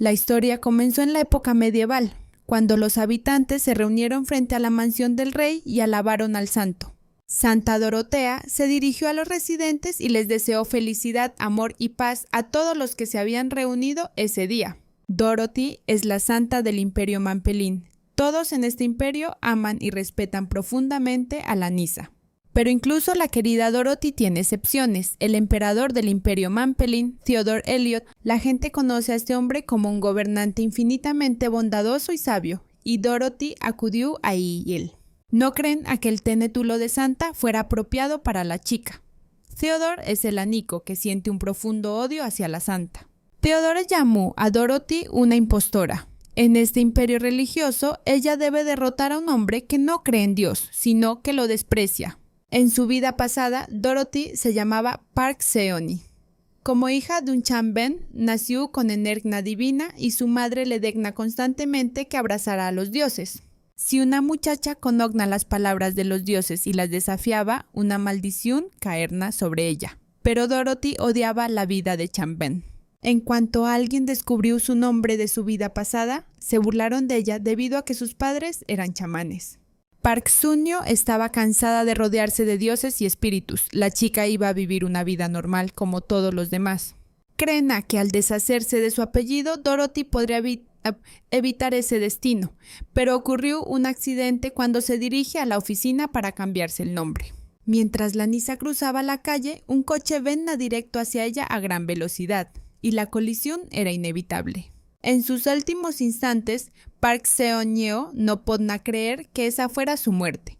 La historia comenzó en la época medieval, cuando los habitantes se reunieron frente a la mansión del rey y alabaron al santo. Santa Dorotea se dirigió a los residentes y les deseó felicidad, amor y paz a todos los que se habían reunido ese día. Dorothy es la santa del Imperio Mampelín. Todos en este imperio aman y respetan profundamente a la Nyssa. Pero incluso la querida Dorothy tiene excepciones. El emperador del Imperio Mampelín, Theodore Eliot, la gente conoce a este hombre como un gobernante infinitamente bondadoso y sabio, y Dorothy acudió a él. No creen a que el tétulo de santa fuera apropiado para la chica. Theodore es el anico que siente un profundo odio hacia la santa. Theodore llamó a Dorothy una impostora. En este imperio religioso, ella debe derrotar a un hombre que no cree en Dios, sino que lo desprecia. En su vida pasada, Dorothy se llamaba Park Seoni. Como hija de un Chanben, nació con energía divina y su madre le degna constantemente que abrazara a los dioses. Si una muchacha conogna las palabras de los dioses y las desafiaba, una maldición caerna sobre ella. Pero Dorothy odiaba la vida de Chanben. En cuanto alguien descubrió su nombre de su vida pasada, se burlaron de ella debido a que sus padres eran chamanes. Park Sunyo estaba cansada de rodearse de dioses y espíritus. La chica iba a vivir una vida normal como todos los demás. Creen que al deshacerse de su apellido, Dorothy podría evitar ese destino, pero ocurrió un accidente cuando se dirige a la oficina para cambiarse el nombre. Mientras la Nyssa cruzaba la calle, un coche venía directo hacia ella a gran velocidad, y la colisión era inevitable. En sus últimos instantes, Park Seon-yeol no podía creer que esa fuera su muerte.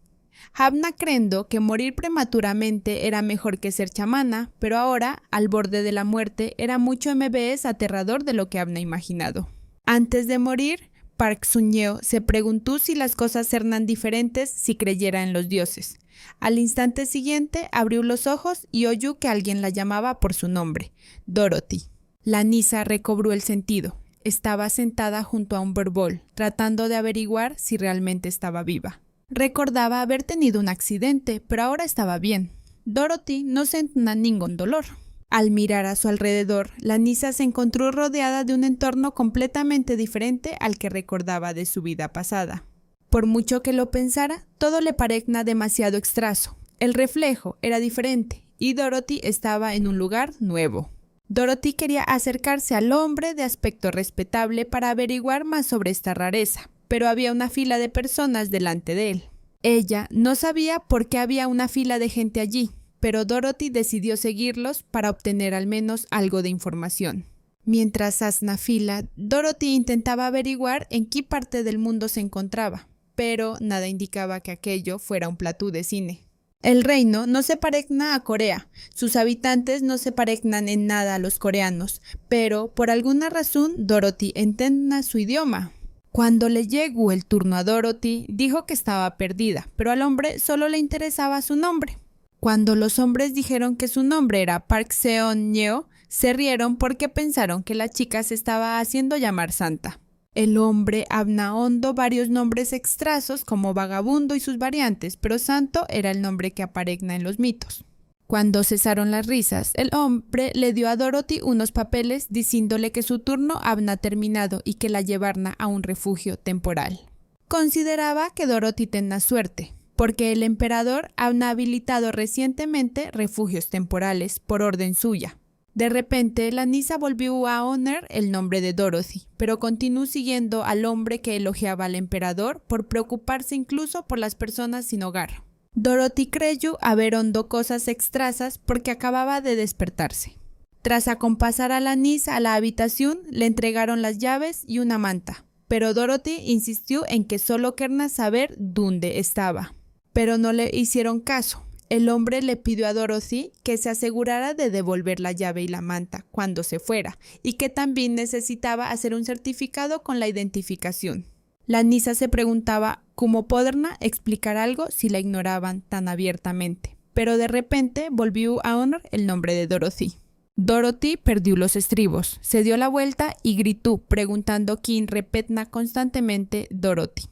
Habna creyendo que morir prematuramente era mejor que ser chamana, pero ahora, al borde de la muerte, era mucho más aterrador de lo que había imaginado. Antes de morir, Park Sun-yeol se preguntó si las cosas eran diferentes si creyera en los dioses. Al instante siguiente, abrió los ojos y oyó que alguien la llamaba por su nombre, Dorothy. La Nyssa recobró el sentido. Estaba sentada junto a un verbol, tratando de averiguar si realmente estaba viva. Recordaba haber tenido un accidente, pero ahora estaba bien. Dorothy no sentía ningún dolor. Al mirar a su alrededor, la Nyssa se encontró rodeada de un entorno completamente diferente al que recordaba de su vida pasada. Por mucho que lo pensara, todo le parecía demasiado extraño. El reflejo era diferente y Dorothy estaba en un lugar nuevo. Dorothy quería acercarse al hombre de aspecto respetable para averiguar más sobre esta rareza, pero había una fila de personas delante de él. Ella no sabía por qué había una fila de gente allí, pero Dorothy decidió seguirlos para obtener al menos algo de información. Mientras hacía fila, Dorothy intentaba averiguar en qué parte del mundo se encontraba, pero nada indicaba que aquello fuera un plató de cine. El reino no se parecía a Corea, sus habitantes no se parecían en nada a los coreanos, pero por alguna razón Dorothy entendía su idioma. Cuando le llegó el turno a Dorothy, dijo que estaba perdida, pero al hombre solo le interesaba su nombre. Cuando los hombres dijeron que su nombre era Park Seon-yeol, se rieron porque pensaron que la chica se estaba haciendo llamar santa. El hombre había oído varios nombres extraños como vagabundo y sus variantes, pero santo era el nombre que aparece en los mitos. Cuando cesaron las risas, el hombre le dio a Dorothy unos papeles diciéndole que su turno había terminado y que la llevaran a un refugio temporal. Consideraba que Dorothy tenía suerte, porque el emperador había habilitado recientemente refugios temporales por orden suya. De repente, la Nyssa volvió a honrar el nombre de Dorothy, pero continuó siguiendo al hombre que elogiaba al emperador por preocuparse incluso por las personas sin hogar. Dorothy creyó haber oído cosas extrañas porque acababa de despertarse. Tras acompasar a la Nyssa a la habitación, le entregaron las llaves y una manta, pero Dorothy insistió en que solo quería saber dónde estaba. Pero no le hicieron caso. El hombre le pidió a Dorothy que se asegurara de devolver la llave y la manta cuando se fuera, y que también necesitaba hacer un certificado con la identificación. La Nyssa se preguntaba cómo podría explicar algo si la ignoraban tan abiertamente, pero de repente volvió a honrar el nombre de Dorothy. Dorothy perdió los estribos, se dio la vuelta y gritó preguntando quién repetía constantemente Dorothy.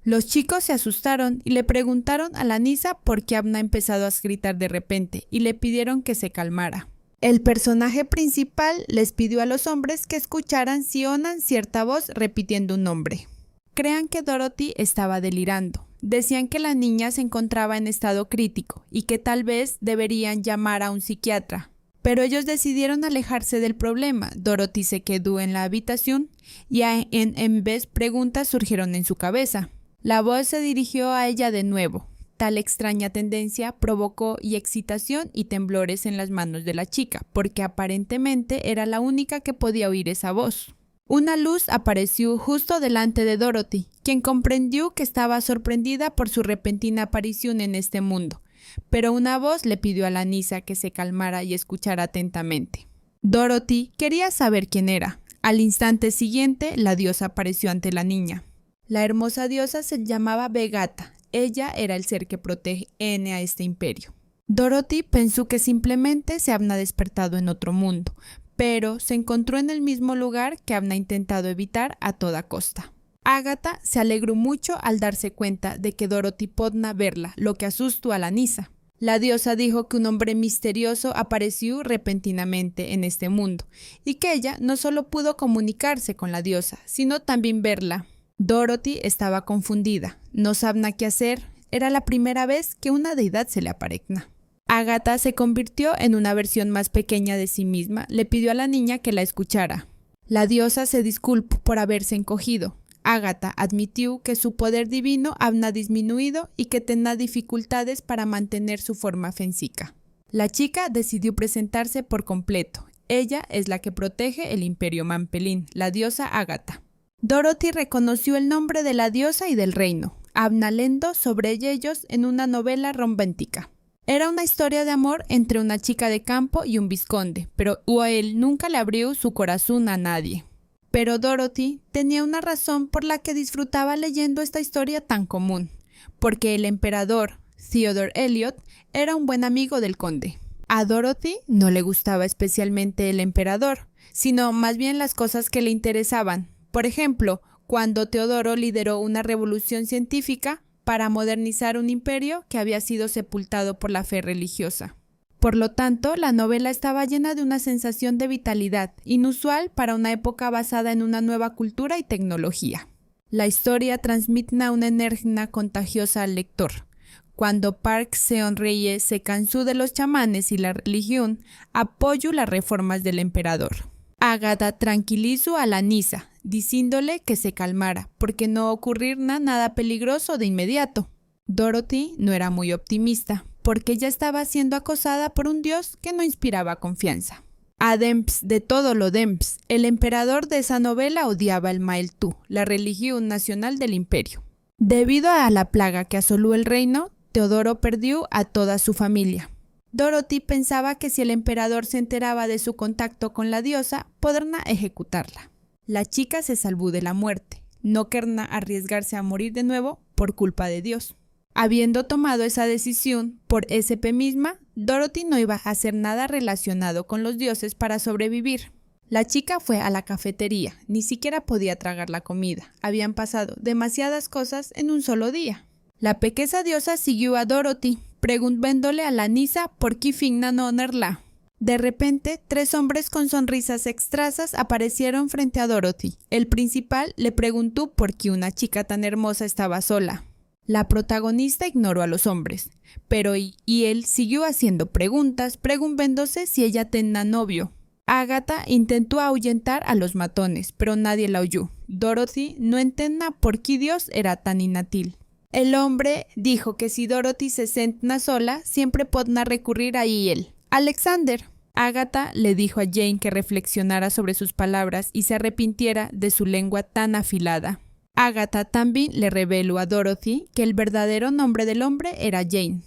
Los chicos se asustaron y le preguntaron a la Nyssa por qué había empezado a gritar de repente y le pidieron que se calmara. El personaje principal les pidió a los hombres que escucharan si oían cierta voz repitiendo un nombre. Crean que Dorothy estaba delirando. Decían que la niña se encontraba en estado crítico y que tal vez deberían llamar a un psiquiatra. Pero ellos decidieron alejarse del problema. Dorothy se quedó en la habitación y en vez preguntas surgieron en su cabeza. La voz se dirigió a ella de nuevo. Tal extraña tendencia provocó excitación y temblores en las manos de la chica, porque aparentemente era la única que podía oír esa voz. Una luz apareció justo delante de Dorothy, quien comprendió que estaba sorprendida por su repentina aparición en este mundo, pero una voz le pidió a la Nisa que se calmara y escuchara atentamente. Dorothy quería saber quién era. Al instante siguiente, la diosa apareció ante la niña. La hermosa diosa se llamaba Vegata. Ella era el ser que protege a este imperio. Dorothy pensó que simplemente se había despertado en otro mundo, pero se encontró en el mismo lugar que había intentado evitar a toda costa. Agatha se alegró mucho al darse cuenta de que Dorothy podía verla, lo que asustó a la Nisa. La diosa dijo que un hombre misterioso apareció repentinamente en este mundo y que ella no solo pudo comunicarse con la diosa, sino también verla. Dorothy estaba confundida, no sabía qué hacer, era la primera vez que una deidad se le aparecna. Agatha se convirtió en una versión más pequeña de sí misma, le pidió a la niña que la escuchara. La diosa se disculpó por haberse encogido. Agatha admitió que su poder divino había disminuido y que tenía dificultades para mantener su forma física. La chica decidió presentarse por completo. Ella es la que protege el Imperio Mampelín, la diosa Agatha. Dorothy reconoció el nombre de la diosa y del reino, hablando sobre ellos en una novela romántica. Era una historia de amor entre una chica de campo y un vizconde, pero él nunca le abrió su corazón a nadie. Pero Dorothy tenía una razón por la que disfrutaba leyendo esta historia tan común, porque el emperador Theodore Eliot era un buen amigo del conde. A Dorothy no le gustaba especialmente el emperador, sino más bien las cosas que le interesaban. Por ejemplo, cuando Teodoro lideró una revolución científica para modernizar un imperio que había sido sepultado por la fe religiosa. Por lo tanto, la novela estaba llena de una sensación de vitalidad, inusual para una época basada en una nueva cultura y tecnología. La historia transmite una energía contagiosa al lector. Cuando Park Seon-rye se cansó de los chamanes y la religión, apoyó las reformas del emperador. Agatha tranquilizó a la Nisa, diciéndole que se calmara, porque no ocurriría nada peligroso de inmediato. Dorothy no era muy optimista, porque ella estaba siendo acosada por un dios que no inspiraba confianza. Además de todo lo demás, el emperador de esa novela odiaba el Maeltu, la religión nacional del imperio. Debido a la plaga que asoló el reino, Teodoro perdió a toda su familia. Dorothy pensaba que si el emperador se enteraba de su contacto con la diosa, podría ejecutarla. La chica se salvó de la muerte. No quería arriesgarse a morir de nuevo por culpa de Dios. Habiendo tomado esa decisión por SP misma, Dorothy no iba a hacer nada relacionado con los dioses para sobrevivir. La chica fue a la cafetería, ni siquiera podía tragar la comida. Habían pasado demasiadas cosas en un solo día. La pequeña diosa siguió a Dorothy, preguntándole a la Nisa por qué finna no onerla. De repente, 3 hombres con sonrisas extrañas aparecieron frente a Dorothy. El principal le preguntó por qué una chica tan hermosa estaba sola. La protagonista ignoró a los hombres, pero él siguió haciendo preguntas, preguntándose si ella tenía novio. Agatha intentó ahuyentar a los matones, pero nadie la oyó. Dorothy no entendía por qué Dios era tan inútil. El hombre dijo que si Dorothy se sentía sola, siempre podía recurrir a él. Alexander. Agatha le dijo a Jane que reflexionara sobre sus palabras y se arrepintiera de su lengua tan afilada. Agatha también le reveló a Dorothy que el verdadero nombre del hombre era Jane,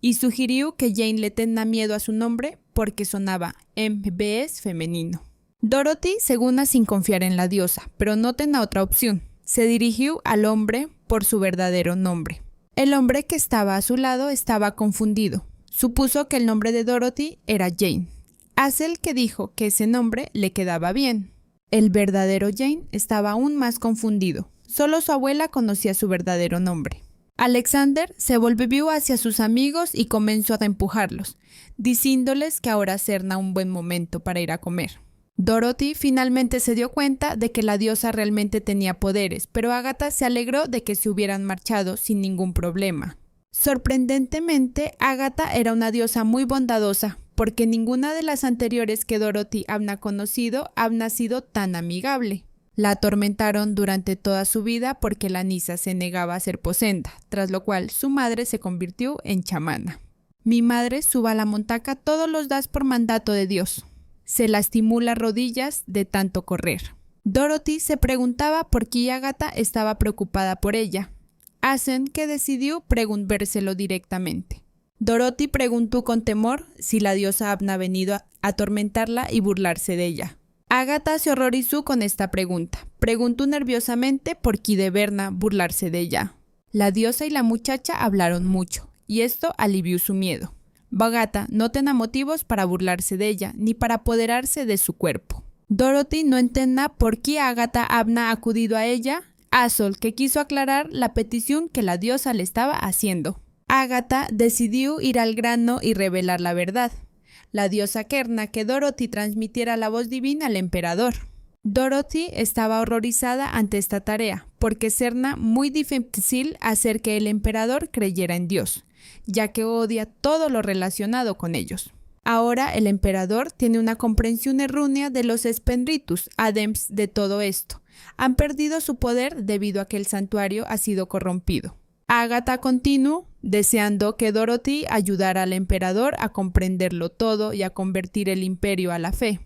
y sugirió que Jane le tenía miedo a su nombre porque sonaba MBS femenino. Dorothy seguna sin confiar en la diosa, pero no tenía otra opción. Se dirigió al hombre por su verdadero nombre. El hombre que estaba a su lado estaba confundido. Supuso que el nombre de Dorothy era Jane. Hazel que dijo que ese nombre le quedaba bien. El verdadero Jane estaba aún más confundido. Solo su abuela conocía su verdadero nombre. Alexander se volvió hacia sus amigos y comenzó a empujarlos, diciéndoles que ahora será un buen momento para ir a comer. Dorothy finalmente se dio cuenta de que la diosa realmente tenía poderes, pero Agatha se alegró de que se hubieran marchado sin ningún problema. Sorprendentemente, Agatha era una diosa muy bondadosa, porque ninguna de las anteriores que Dorothy había conocido había sido tan amigable. La atormentaron durante toda su vida porque la Nisa se negaba a ser posenda, tras lo cual su madre se convirtió en chamana. Mi madre suba a la montaca todos los días por mandato de Dios. Se lastimó las rodillas de tanto correr. Dorothy se preguntaba por qué Agatha estaba preocupada por ella. Hacen que decidió preguntárselo directamente. Dorothy preguntó con temor si la diosa había venido a atormentarla y burlarse de ella. Agatha se horrorizó con esta pregunta. Preguntó nerviosamente por qué de verna burlarse de ella. La diosa y la muchacha hablaron mucho, y esto alivió su miedo. Agatha no tenía motivos para burlarse de ella, ni para apoderarse de su cuerpo. Dorothy no entendía por qué Agatha había acudido a ella, Azol, que quiso aclarar la petición que la diosa le estaba haciendo. Agatha decidió ir al grano y revelar la verdad. La diosa quería que Dorothy transmitiera la voz divina al emperador. Dorothy estaba horrorizada ante esta tarea, porque será muy difícil hacer que el emperador creyera en Dios, ya que odia todo lo relacionado con ellos. Ahora el emperador tiene una comprensión errónea de los espíritus, además de todo esto. Han perdido su poder debido a que el santuario ha sido corrompido. Agatha continuó deseando que Dorothy ayudara al emperador a comprenderlo todo y a convertir el imperio a la fe.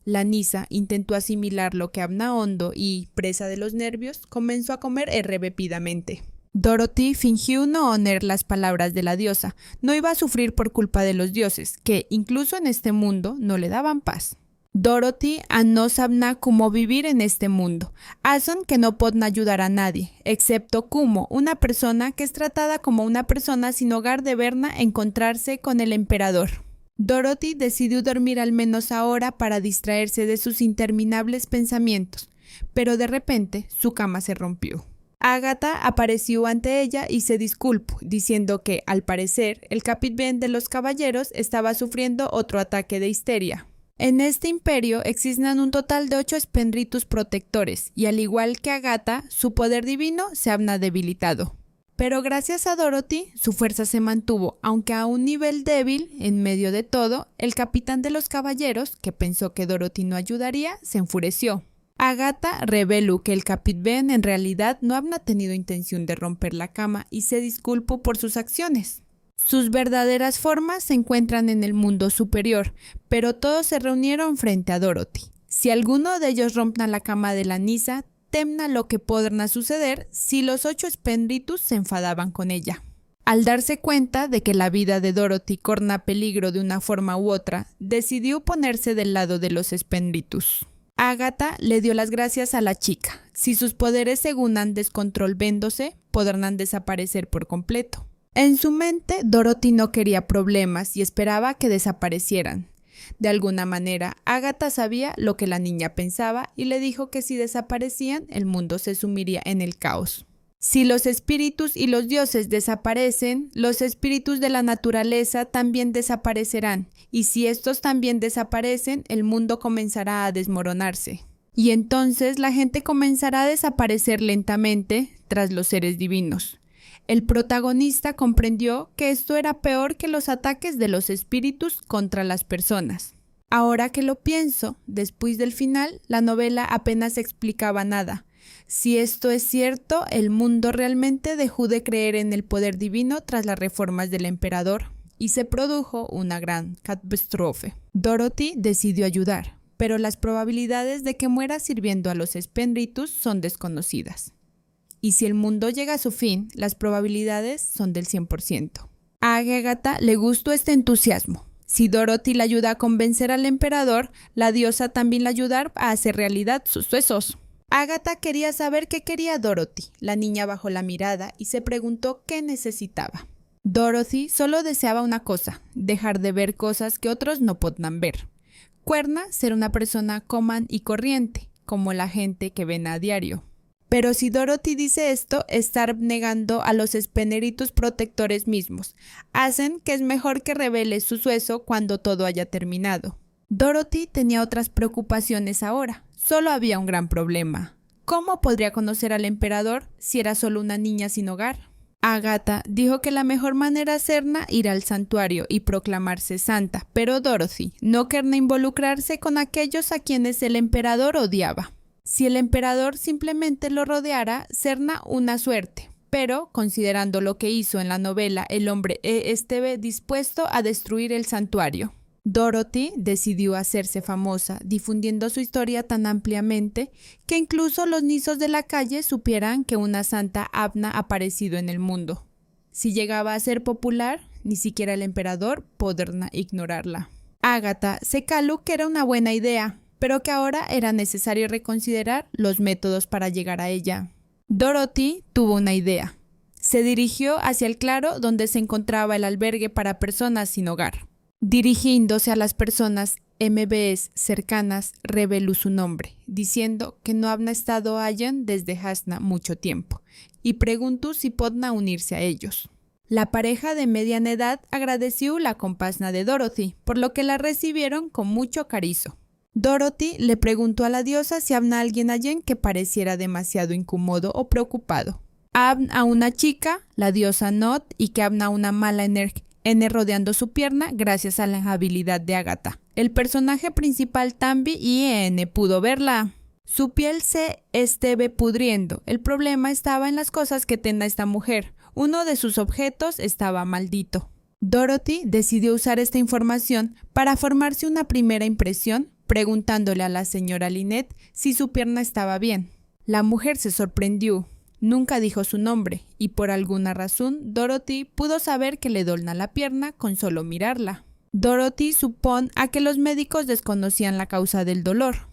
La Nisa intentó asimilar lo que había hondo y, presa de los nervios, comenzó a comer rápidamente. Dorothy fingió no oír las palabras de la diosa. No iba a sufrir por culpa de los dioses, que, incluso en este mundo, no le daban paz. Dorothy no sabía cómo vivir en este mundo. Hacen que no pueden ayudar a nadie, excepto como una persona que es tratada como una persona sin hogar de verna encontrarse con el emperador. Dorothy decidió dormir al menos ahora para distraerse de sus interminables pensamientos, pero de repente su cama se rompió. Agatha apareció ante ella y se disculpó, diciendo que, al parecer, el capitán de los caballeros estaba sufriendo otro ataque de histeria. En este imperio existen un total de 8 espíritus protectores, y al igual que Agatha, su poder divino se había debilitado. Pero gracias a Dorothy, su fuerza se mantuvo, aunque a un nivel débil. En medio de todo, el capitán de los caballeros, que pensó que Dorothy no ayudaría, se enfureció. Agatha reveló que el capitán en realidad no había tenido intención de romper la cama y se disculpó por sus acciones. Sus verdaderas formas se encuentran en el mundo superior, pero todos se reunieron frente a Dorothy. Si alguno de ellos rompe la cama de la Nisa, temna lo que podrá suceder si los 8 espíritus se enfadaban con ella. Al darse cuenta de que la vida de Dorothy corría peligro de una forma u otra, decidió ponerse del lado de los espíritus. Agatha le dio las gracias a la chica. Si sus poderes según han descontrolándose, podrán desaparecer por completo. En su mente, Dorothy no quería problemas y esperaba que desaparecieran. De alguna manera, Agatha sabía lo que la niña pensaba y le dijo que si desaparecían, el mundo se sumiría en el caos. Si los espíritus y los dioses desaparecen, los espíritus de la naturaleza también desaparecerán, y si estos también desaparecen, el mundo comenzará a desmoronarse. Y entonces la gente comenzará a desaparecer lentamente tras los seres divinos. El protagonista comprendió que esto era peor que los ataques de los espíritus contra las personas. Ahora que lo pienso, después del final, la novela apenas explicaba nada. Si esto es cierto, el mundo realmente dejó de creer en el poder divino tras las reformas del emperador y se produjo una gran catástrofe. Dorothy decidió ayudar, pero las probabilidades de que muera sirviendo a los espíritus son desconocidas. Y si el mundo llega a su fin, las probabilidades son del 100%. A Agatha le gustó este entusiasmo. Si Dorothy la ayuda a convencer al emperador, la diosa también la ayudará a hacer realidad sus sueños. Agatha quería saber qué quería Dorothy. La niña bajó la mirada y se preguntó qué necesitaba. Dorothy solo deseaba una cosa, dejar de ver cosas que otros no podían ver. Quería ser una persona común y corriente, como la gente que ven a diario. Pero si Dorothy dice esto, está negando a los Spheneritus protectores mismos. Hacen que es mejor que revele su sueño cuando todo haya terminado. Dorothy tenía otras preocupaciones ahora. Solo había un gran problema. ¿Cómo podría conocer al emperador si era solo una niña sin hogar? Agatha dijo que la mejor manera era ir al santuario y proclamarse santa, pero Dorothy no quería involucrarse con aquellos a quienes el emperador odiaba. Si el emperador simplemente lo rodeara, sería una suerte, pero considerando lo que hizo en la novela, el hombre estuvo dispuesto a destruir el santuario. Dorothy decidió hacerse famosa, difundiendo su historia tan ampliamente que incluso los nizos de la calle supieran que una santa había aparecido en el mundo. Si llegaba a ser popular, ni siquiera el emperador podría ignorarla. Agatha se caló que era una buena idea, pero que ahora era necesario reconsiderar los métodos para llegar a ella. Dorothy tuvo una idea. Se dirigió hacia el claro donde se encontraba el albergue para personas sin hogar. Dirigiéndose a las personas MBS cercanas, reveló su nombre, diciendo que no había estado allí desde hacía mucho tiempo, y preguntó si podía unirse a ellos. La pareja de mediana edad agradeció la compasión de Dorothy, por lo que la recibieron con mucho cariño. Dorothy le preguntó a la diosa si había alguien allí que pareciera demasiado incómodo o preocupado. Había una chica, la diosa Nod, y que había una mala energía rodeando su pierna gracias a la habilidad de Agatha. El personaje principal Tambi y pudo verla. Su piel se esteve pudriendo. El problema estaba en las cosas que tenía esta mujer. Uno de sus objetos estaba maldito. Dorothy decidió usar esta información para formarse una primera impresión, preguntándole a la señora Lynette si su pierna estaba bien. La mujer se sorprendió. Nunca dijo su nombre, y por alguna razón Dorothy pudo saber que le dolía la pierna con solo mirarla. Dorothy supone a que los médicos desconocían la causa del dolor.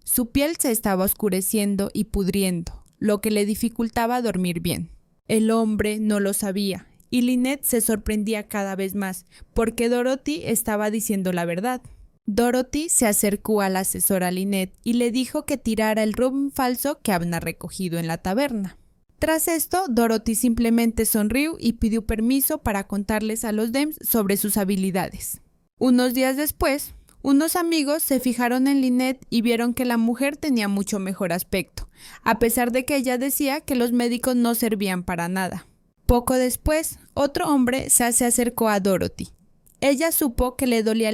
Su piel se estaba oscureciendo y pudriendo, lo que le dificultaba dormir bien. El hombre no lo sabía, y Lynette se sorprendía cada vez más, porque Dorothy estaba diciendo la verdad. Dorothy se acercó a la asesora Lynette y le dijo que tirara el rum falso que había recogido en la taberna. Tras esto, Dorothy simplemente sonrió y pidió permiso para contarles a los Dems sobre sus habilidades. Unos días después, unos amigos se fijaron en Lynette y vieron que la mujer tenía mucho mejor aspecto, a pesar de que ella decía que los médicos no servían para nada. Poco después, otro hombre se acercó a Dorothy. Ella supo que le dolía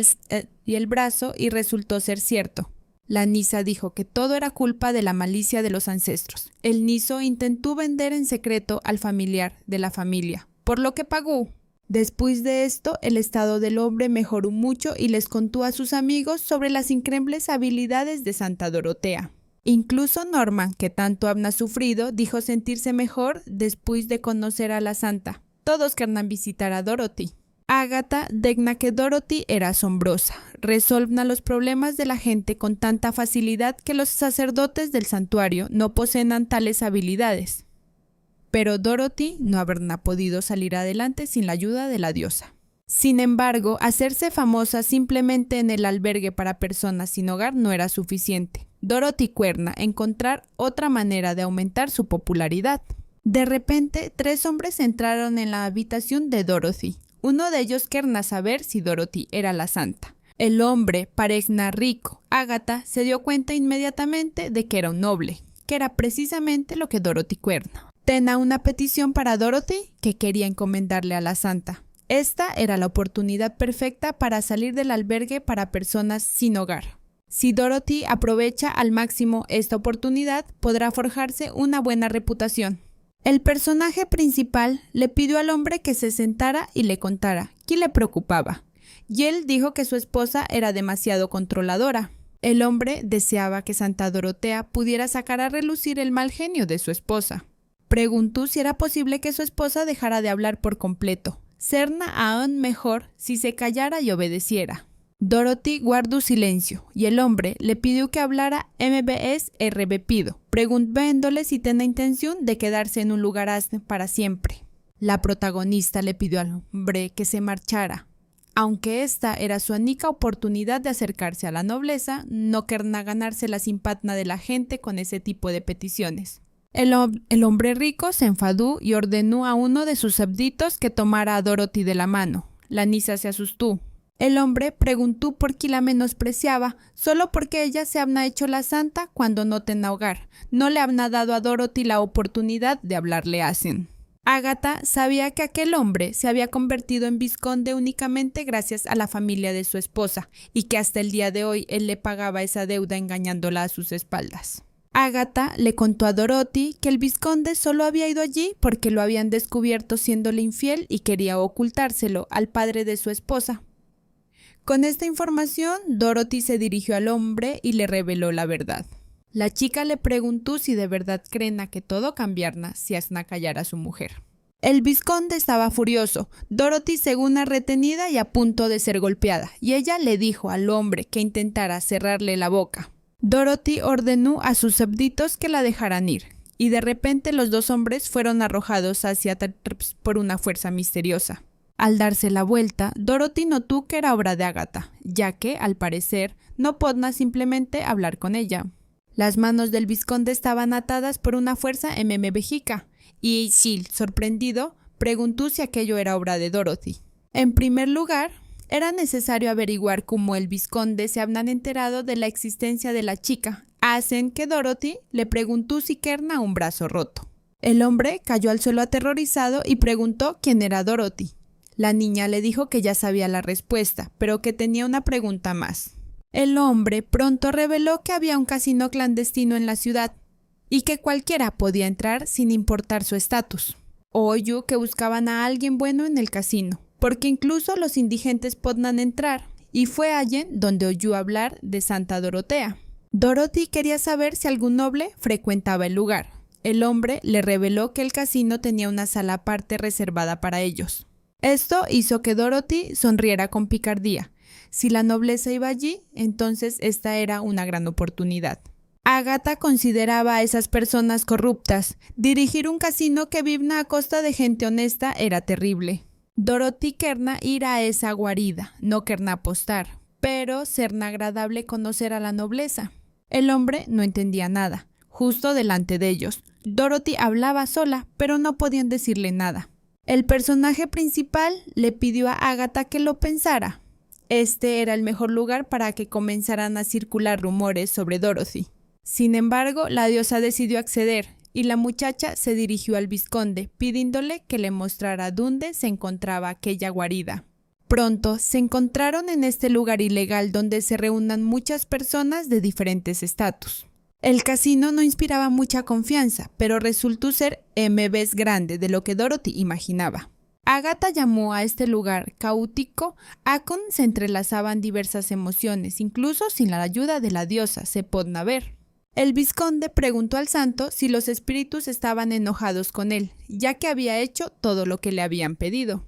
el brazo y resultó ser cierto. La Nisa dijo que todo era culpa de la malicia de los ancestros. El Niso intentó vender en secreto al familiar de la familia, por lo que pagó. Después de esto, el estado del hombre mejoró mucho y les contó a sus amigos sobre las increíbles habilidades de Santa Dorotea. Incluso Norman, que tanto había sufrido, dijo sentirse mejor después de conocer a la santa. Todos querían visitar a Dorothy. Agatha decía que Dorothy era asombrosa, resolvía los problemas de la gente con tanta facilidad que los sacerdotes del santuario no poseen tales habilidades. Pero Dorothy no habría podido salir adelante sin la ayuda de la diosa. Sin embargo, hacerse famosa simplemente en el albergue para personas sin hogar no era suficiente. Dorothy quería encontrar otra manera de aumentar su popularidad. De repente, 3 hombres entraron en la habitación de Dorothy. Uno de ellos quería saber si Dorothy era la santa. El hombre parecía rico. Agatha se dio cuenta inmediatamente de que era un noble, que era precisamente lo que Dorothy quería. Tenía una petición para Dorothy que quería encomendarle a la santa. Esta era la oportunidad perfecta para salir del albergue para personas sin hogar. Si Dorothy aprovecha al máximo esta oportunidad, podrá forjarse una buena reputación. El personaje principal le pidió al hombre que se sentara y le contara qué le preocupaba, y él dijo que su esposa era demasiado controladora. El hombre deseaba que Santa Dorotea pudiera sacar a relucir el mal genio de su esposa. Preguntó si era posible que su esposa dejara de hablar por completo. Sería aún mejor si se callara y obedeciera. Dorothy guardó silencio y el hombre le pidió que hablara MBS pido, preguntándole si tenía intención de quedarse en un lugar para siempre. La protagonista le pidió al hombre que se marchara. Aunque esta era su única oportunidad de acercarse a la nobleza, no quería ganarse la simpatía de la gente con ese tipo de peticiones. El hombre rico se enfadó y ordenó a uno de sus súbditos que tomara a Dorothy de la mano. La Nisa se asustó. El hombre preguntó por qué la menospreciaba, solo porque ella se había hecho la santa cuando no tenía hogar. No le había dado a Dorothy la oportunidad de hablarle así. Agatha sabía que aquel hombre se había convertido en vizconde únicamente gracias a la familia de su esposa y que hasta el día de hoy él le pagaba esa deuda engañándola a sus espaldas. Agatha le contó a Dorothy que el vizconde solo había ido allí porque lo habían descubierto siéndole infiel y quería ocultárselo al padre de su esposa. Con esta información, Dorothy se dirigió al hombre y le reveló la verdad. La chica le preguntó si de verdad creen que todo cambiará si hacen callar a su mujer. El vizconde estaba furioso, Dorothy según retenida y a punto de ser golpeada, y ella le dijo al hombre que intentara cerrarle la boca. Dorothy ordenó a sus súbditos que la dejaran ir, y de repente los dos hombres fueron arrojados hacia atrás por una fuerza misteriosa. Al darse la vuelta, Dorothy notó que era obra de Agatha, ya que, al parecer, no podía simplemente hablar con ella. Las manos del vizconde estaban atadas por una fuerza vejiga, y Sil, sorprendido, preguntó si aquello era obra de Dorothy. En primer lugar, era necesario averiguar cómo el vizconde se habían enterado de la existencia de la chica, hacen que Dorothy le preguntó si quería un brazo roto. El hombre cayó al suelo aterrorizado y preguntó quién era Dorothy. La niña le dijo que ya sabía la respuesta, pero que tenía una pregunta más. El hombre pronto reveló que había un casino clandestino en la ciudad y que cualquiera podía entrar sin importar su estatus. Oyó que buscaban a alguien bueno en el casino, porque incluso los indigentes podían entrar, y fue allí donde oyó hablar de Santa Dorotea. Dorothy quería saber si algún noble frecuentaba el lugar. El hombre le reveló que el casino tenía una sala aparte reservada para ellos. Esto hizo que Dorothy sonriera con picardía. Si la nobleza iba allí, entonces esta era una gran oportunidad. Agatha consideraba a esas personas corruptas. Dirigir un casino que vivía a costa de gente honesta era terrible. Dorothy quería ir a esa guarida, no quería apostar, pero ser agradable conocer a la nobleza. El hombre no entendía nada. Justo delante de ellos, Dorothy hablaba sola, pero no podían decirle nada. El personaje principal le pidió a Agatha que lo pensara. Este era el mejor lugar para que comenzaran a circular rumores sobre Dorothy. Sin embargo, la diosa decidió acceder y la muchacha se dirigió al vizconde pidiéndole que le mostrara dónde se encontraba aquella guarida. Pronto se encontraron en este lugar ilegal donde se reúnan muchas personas de diferentes estatus. El casino no inspiraba mucha confianza, pero resultó ser veces grande de lo que Dorothy imaginaba. Agatha llamó a este lugar caótico. Con se entrelazaban diversas emociones, incluso sin la ayuda de la diosa se podía ver. El vizconde preguntó al santo si los espíritus estaban enojados con él, ya que había hecho todo lo que le habían pedido.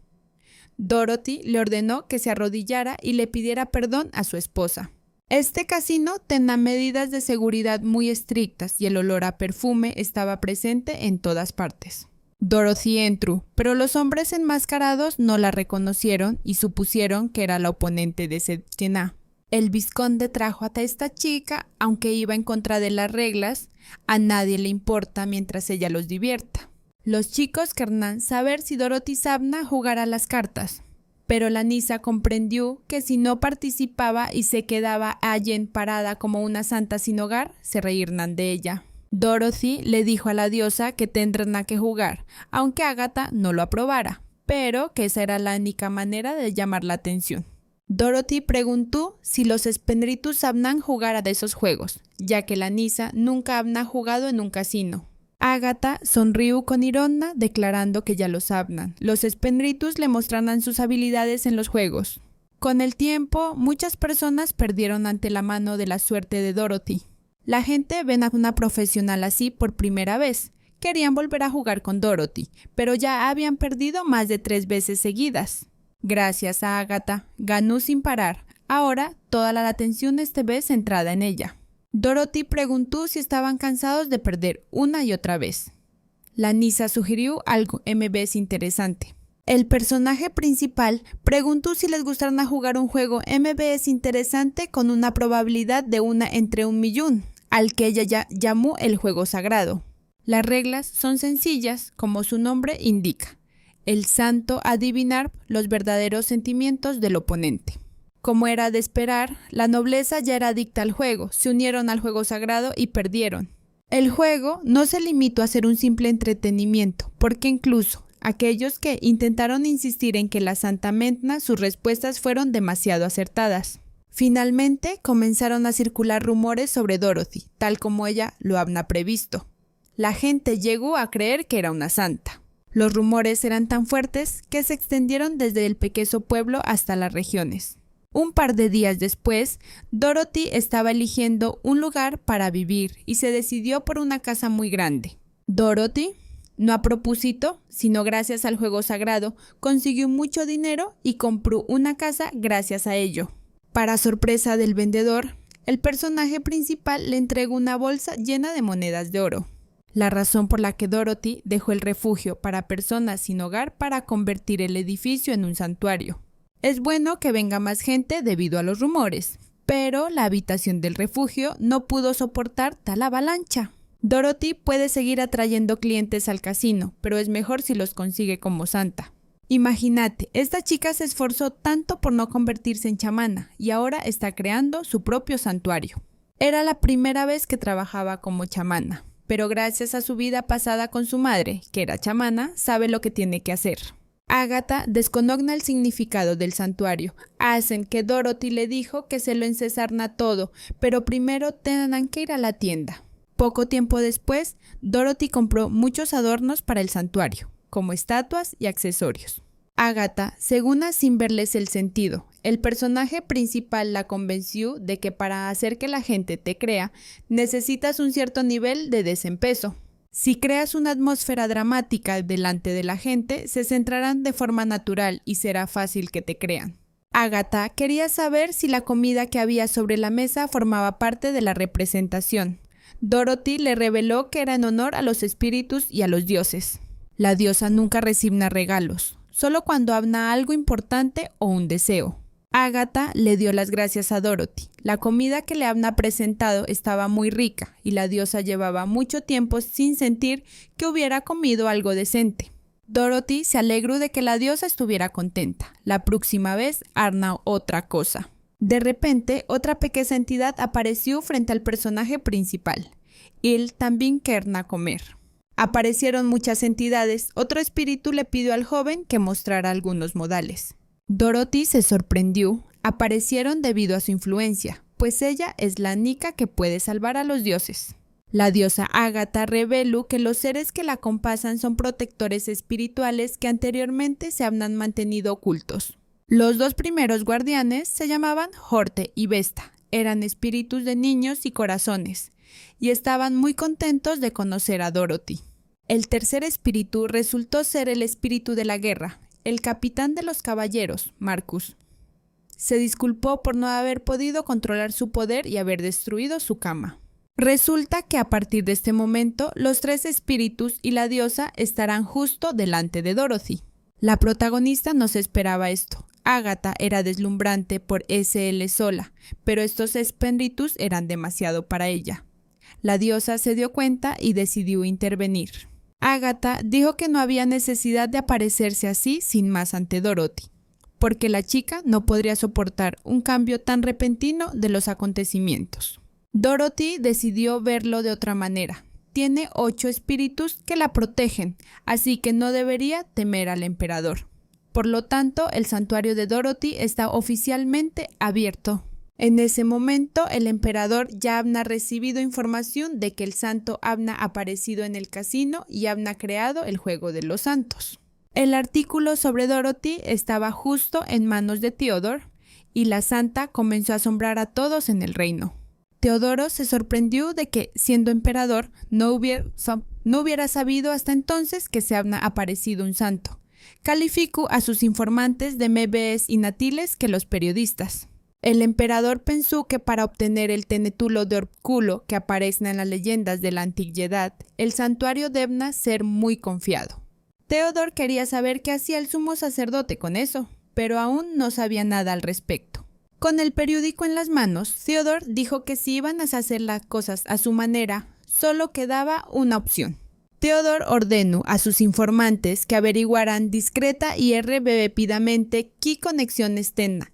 Dorothy le ordenó que se arrodillara y le pidiera perdón a su esposa. Este casino tenía medidas de seguridad muy estrictas y el olor a perfume estaba presente en todas partes. Dorothy entró, pero los hombres enmascarados no la reconocieron y supusieron que era la oponente de Sedna. El vizconde trajo a esta chica, aunque iba en contra de las reglas, a nadie le importa mientras ella los divierta. Los chicos querían saber si Dorothy sabía jugar a las cartas, pero la Nisa comprendió que si no participaba y se quedaba allí parada como una santa sin hogar, se reirían de ella. Dorothy le dijo a la diosa que tendrían que jugar, aunque Agatha no lo aprobara, pero que esa era la única manera de llamar la atención. Dorothy preguntó si los espíritus sabían jugar a esos juegos, ya que la Nisa nunca había jugado en un casino. Agatha sonrió con ironía, declarando que ya lo sabían. Los espíritus le mostrarán sus habilidades en los juegos. Con el tiempo, muchas personas perdieron ante la mano de la suerte de Dorothy. La gente ven a una profesional así por primera vez. Querían volver a jugar con Dorothy, pero ya habían perdido más de 3 veces seguidas. Gracias a Agatha, ganó sin parar. Ahora, toda la atención esta vez centrada en ella. Dorothy preguntó si estaban cansados de perder una y otra vez. La Nisa sugirió algo vez interesante. El personaje principal preguntó si les gustaría jugar un juego vez interesante con una probabilidad de 1 entre 1.000.000, al que ella ya llamó el juego sagrado. Las reglas son sencillas, como su nombre indica. El santo adivinar los verdaderos sentimientos del oponente. Como era de esperar, la nobleza ya era adicta al juego, se unieron al juego sagrado y perdieron. El juego no se limitó a ser un simple entretenimiento, porque incluso aquellos que intentaron insistir en que la Santa Mentna, sus respuestas fueron demasiado acertadas. Finalmente comenzaron a circular rumores sobre Dorothy, tal como ella lo había previsto. La gente llegó a creer que era una santa. Los rumores eran tan fuertes que se extendieron desde el pequeño pueblo hasta las regiones. Un par de días después, Dorothy estaba eligiendo un lugar para vivir y se decidió por una casa muy grande. Dorothy, no a propósito, sino gracias al juego sagrado, consiguió mucho dinero y compró una casa gracias a ello. Para sorpresa del vendedor, el personaje principal le entregó una bolsa llena de monedas de oro. La razón por la que Dorothy dejó el refugio para personas sin hogar para convertir el edificio en un santuario. Es bueno que venga más gente debido a los rumores, pero la habitación del refugio no pudo soportar tal avalancha. Dorothy puede seguir atrayendo clientes al casino, pero es mejor si los consigue como santa. Imagínate, esta chica se esforzó tanto por no convertirse en chamana y ahora está creando su propio santuario. Era la primera vez que trabajaba como chamana, pero gracias a su vida pasada con su madre, que era chamana, sabe lo que tiene que hacer. Agatha desconoce el significado del santuario. Hacen que Dorothy le dijo que se lo encesarna todo, pero primero tendrán que ir a la tienda. Poco tiempo después, Dorothy compró muchos adornos para el santuario, como estatuas y accesorios. Agatha, según sin verles el sentido, el personaje principal la convenció de que para hacer que la gente te crea, necesitas un cierto nivel de desempeño. Si creas una atmósfera dramática delante de la gente, se centrarán de forma natural y será fácil que te crean. Agatha quería saber si la comida que había sobre la mesa formaba parte de la representación. Dorothy le reveló que era en honor a los espíritus y a los dioses. La diosa nunca recibe regalos, solo cuando habla algo importante o un deseo. Agatha le dio las gracias a Dorothy. La comida que le había presentado estaba muy rica y la diosa llevaba mucho tiempo sin sentir que hubiera comido algo decente. Dorothy se alegró de que la diosa estuviera contenta. La próxima vez hará otra cosa. De repente, otra pequeña entidad apareció frente al personaje principal. Él también quería comer. Aparecieron muchas entidades. Otro espíritu le pidió al joven que mostrara algunos modales. Dorothy se sorprendió. Aparecieron debido a su influencia, pues ella es la única que puede salvar a los dioses. La diosa Agatha reveló que los seres que la acompasan son protectores espirituales que anteriormente se habían mantenido ocultos. Los dos primeros guardianes se llamaban Horte y Vesta. Eran espíritus de niños y corazones, y estaban muy contentos de conocer a Dorothy. El tercer espíritu resultó ser el espíritu de la guerra. El capitán de los caballeros, Marcus, se disculpó por no haber podido controlar su poder y haber destruido su cama. Resulta que a partir de este momento, los tres espíritus y la diosa estarán justo delante de Dorothy. La protagonista no se esperaba esto. Agatha era deslumbrante por SL sola, pero estos espíritus eran demasiado para ella. La diosa se dio cuenta y decidió intervenir. Agatha dijo que no había necesidad de aparecerse así sin más ante Dorothy, porque la chica no podría soportar un cambio tan repentino de los acontecimientos. Dorothy decidió verlo de otra manera. Tiene 8 espíritus que la protegen, así que no debería temer al emperador. Por lo tanto, el santuario de Dorothy está oficialmente abierto. En ese momento, el emperador ya había recibido información de que el santo había aparecido en el casino y había creado el juego de los santos. El artículo sobre Dorothy estaba justo en manos de Theodore y la santa comenzó a asombrar a todos en el reino. Teodoro se sorprendió de que, siendo emperador, no hubiera sabido hasta entonces que se había aparecido un santo. Calificó a sus informantes de más inútiles que los periodistas. El emperador pensó que para obtener el título de óculo que aparece en las leyendas de la antigüedad, el santuario debía ser muy confiado. Theodore quería saber qué hacía el sumo sacerdote con eso, pero aún no sabía nada al respecto. Con el periódico en las manos, Theodore dijo que si iban a hacer las cosas a su manera, solo quedaba una opción: Theodore ordenó a sus informantes que averiguaran discreta y rápidamente qué conexiones tenga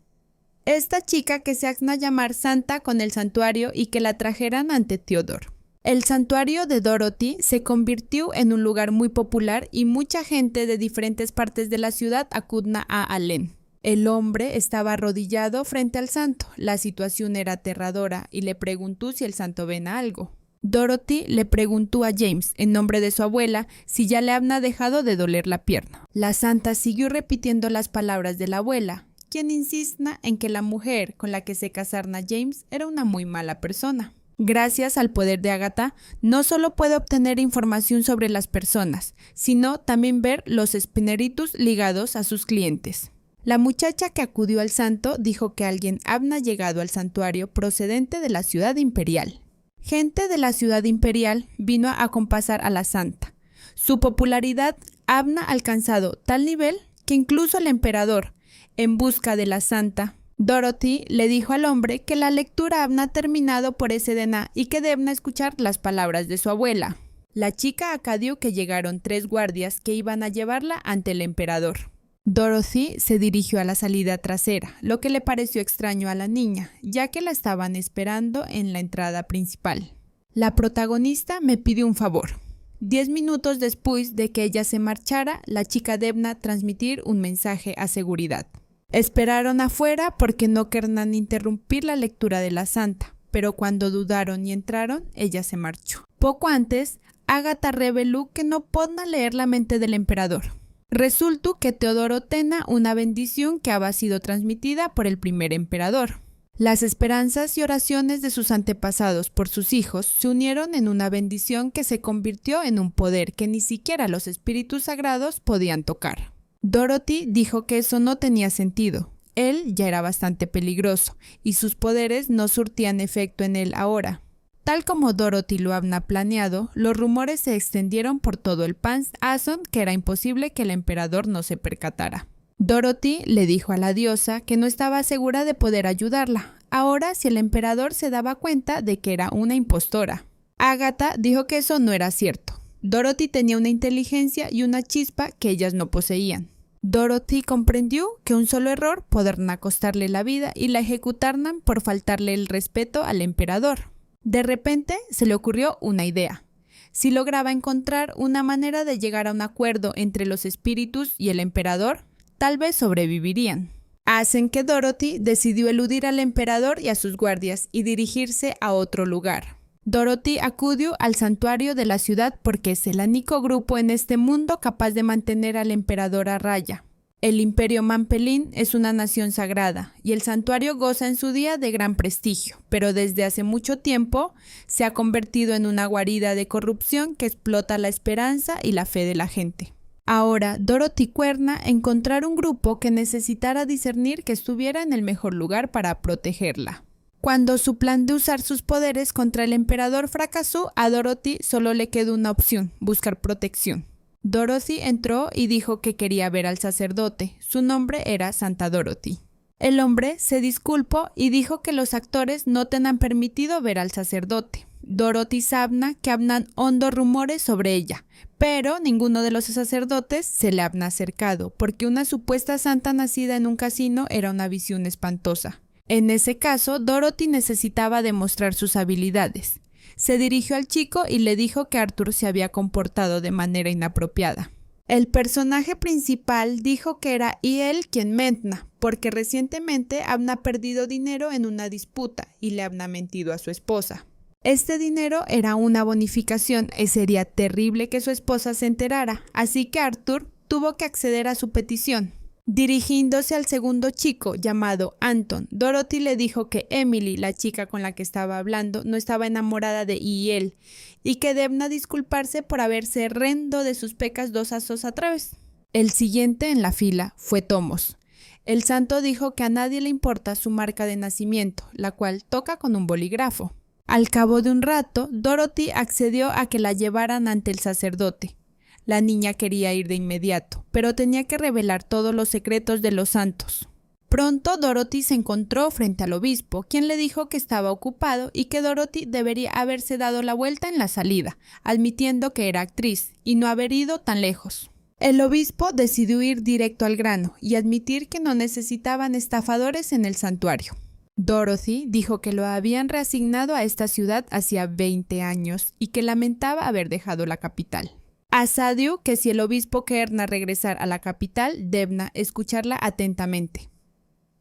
esta chica que se hazna llamar Santa con el santuario y que la trajeran ante Theodore. El santuario de Dorothy se convirtió en un lugar muy popular y mucha gente de diferentes partes de la ciudad acudía a Allen. El hombre estaba arrodillado frente al santo. La situación era aterradora y le preguntó si el santo ven algo. Dorothy le preguntó a James, en nombre de su abuela, si ya le había dejado de doler la pierna. La santa siguió repitiendo las palabras de la abuela, quien insistía en que la mujer con la que se casara James era una muy mala persona. Gracias al poder de Agatha, no solo puede obtener información sobre las personas, sino también ver los espíritus ligados a sus clientes. La muchacha que acudió al santo dijo que alguien había llegado al santuario procedente de la ciudad imperial. Gente de la ciudad imperial vino a acompasar a la santa. Su popularidad había alcanzado tal nivel que incluso el emperador, en busca de la santa, Dorothy le dijo al hombre que la lectura había terminado por ese día y que debía escuchar las palabras de su abuela. La chica acadió que llegaron 3 guardias que iban a llevarla ante el emperador. Dorothy se dirigió a la salida trasera, lo que le pareció extraño a la niña, ya que la estaban esperando en la entrada principal. La protagonista me pidió un favor. 10 minutos después de que ella se marchara, la chica debía transmitir un mensaje a seguridad. Esperaron afuera porque no querían interrumpir la lectura de la santa, pero cuando dudaron y entraron, ella se marchó. Poco antes, Agatha reveló que no podía leer la mente del emperador. Resultó que Teodoro tenía una bendición que había sido transmitida por el primer emperador. Las esperanzas y oraciones de sus antepasados por sus hijos se unieron en una bendición que se convirtió en un poder que ni siquiera los espíritus sagrados podían tocar. Dorothy dijo que eso no tenía sentido. Él ya era bastante peligroso y sus poderes no surtían efecto en él ahora. Tal como Dorothy lo había planeado, los rumores se extendieron por todo el Pan-Ason que era imposible que el emperador no se percatara. Dorothy le dijo a la diosa que no estaba segura de poder ayudarla, ahora si el emperador se daba cuenta de que era una impostora. Agatha dijo que eso no era cierto. Dorothy tenía una inteligencia y una chispa que ellas no poseían. Dorothy comprendió que un solo error podría costarle la vida y la ejecutaran por faltarle el respeto al emperador. De repente se le ocurrió una idea. Si lograba encontrar una manera de llegar a un acuerdo entre los espíritus y el emperador, tal vez sobrevivirían. Hacen que Dorothy decidió eludir al emperador y a sus guardias y dirigirse a otro lugar. Dorothy acudió al santuario de la ciudad porque es el único grupo en este mundo capaz de mantener al emperador a raya. El Imperio Mampelín es una nación sagrada y el santuario goza en su día de gran prestigio, pero desde hace mucho tiempo se ha convertido en una guarida de corrupción que explota la esperanza y la fe de la gente. Ahora, Dorothy cuerna encontrar un grupo que necesitara discernir que estuviera en el mejor lugar para protegerla. Cuando su plan de usar sus poderes contra el emperador fracasó, a Dorothy solo le quedó una opción: buscar protección. Dorothy entró y dijo que quería ver al sacerdote. Su nombre era Santa Dorothy. El hombre se disculpó y dijo que los actores no tenían permitido ver al sacerdote. Dorothy sabía que habían hondos rumores sobre ella, pero ninguno de los sacerdotes se le había acercado, porque una supuesta santa nacida en un casino era una visión espantosa. En ese caso, Dorothy necesitaba demostrar sus habilidades. Se dirigió al chico y le dijo que Arthur se había comportado de manera inapropiada. El personaje principal dijo que era él quien mentía, porque recientemente había perdido dinero en una disputa y le había mentido a su esposa. Este dinero era una bonificación y sería terrible que su esposa se enterara, así que Arthur tuvo que acceder a su petición. Dirigiéndose al segundo chico, llamado Anton, Dorothy le dijo que Emily, la chica con la que estaba hablando, no estaba enamorada de él y que debía disculparse por haberse rendo de sus pecas 2 años atrás. El siguiente en la fila fue Tomos. El santo dijo que a nadie le importa su marca de nacimiento, la cual toca con un bolígrafo. Al cabo de un rato, Dorothy accedió a que la llevaran ante el sacerdote. La niña quería ir de inmediato, pero tenía que revelar todos los secretos de los santos. Pronto Dorothy se encontró frente al obispo, quien le dijo que estaba ocupado y que Dorothy debería haberse dado la vuelta en la salida, admitiendo que era actriz y no haber ido tan lejos. El obispo decidió ir directo al grano y admitir que no necesitaban estafadores en el santuario. Dorothy dijo que lo habían reasignado a esta ciudad hacía 20 años y que lamentaba haber dejado la capital. Asadió que si el obispo querna regresar a la capital, debna escucharla atentamente.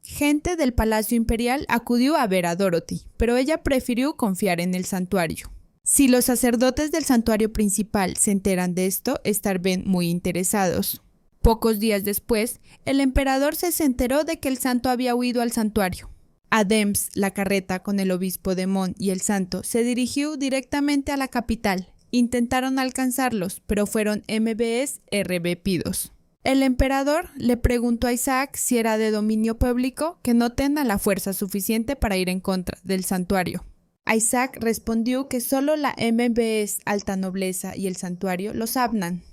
Gente del Palacio Imperial acudió a ver a Dorothy, pero ella prefirió confiar en el santuario. Si los sacerdotes del santuario principal se enteran de esto, estarán muy interesados. Pocos días después, el emperador se enteró de que el santo había huido al santuario. Adams, la carreta con el obispo de Mon y el santo, se dirigió directamente a la capital. Intentaron alcanzarlos, pero fueron MBS rebepidos. El emperador le preguntó a Isaac si era de dominio público que no tenga la fuerza suficiente para ir en contra del santuario. Isaac respondió que solo la MBS alta nobleza y el santuario lo sabnan.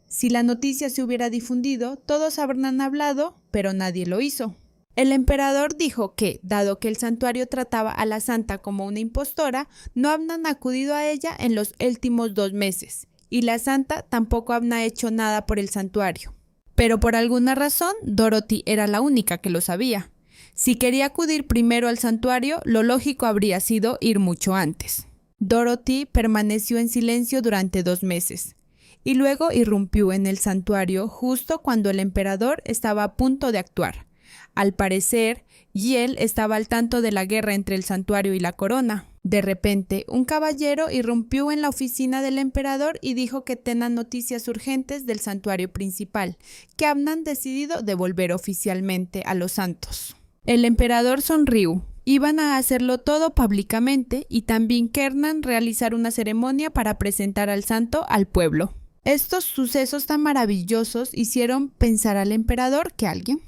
Si la noticia se hubiera difundido, todos habrían hablado, pero nadie lo hizo. El emperador dijo que, dado que el santuario trataba a la santa como una impostora, no habían acudido a ella en los últimos 2 meses, y la santa tampoco había hecho nada por el santuario. Pero por alguna razón, Dorothy era la única que lo sabía. Si quería acudir primero al santuario, lo lógico habría sido ir mucho antes. Dorothy permaneció en silencio durante 2 meses, y luego irrumpió en el santuario justo cuando el emperador estaba a punto de actuar. Al parecer, Yiel estaba al tanto de la guerra entre el santuario y la corona. De repente, un caballero irrumpió en la oficina del emperador y dijo que tenían noticias urgentes del santuario principal, que habían decidido devolver oficialmente a los santos. El emperador sonrió. Iban a hacerlo todo públicamente y también querrán realizar una ceremonia para presentar al santo al pueblo. Estos sucesos tan maravillosos hicieron pensar al emperador que alguien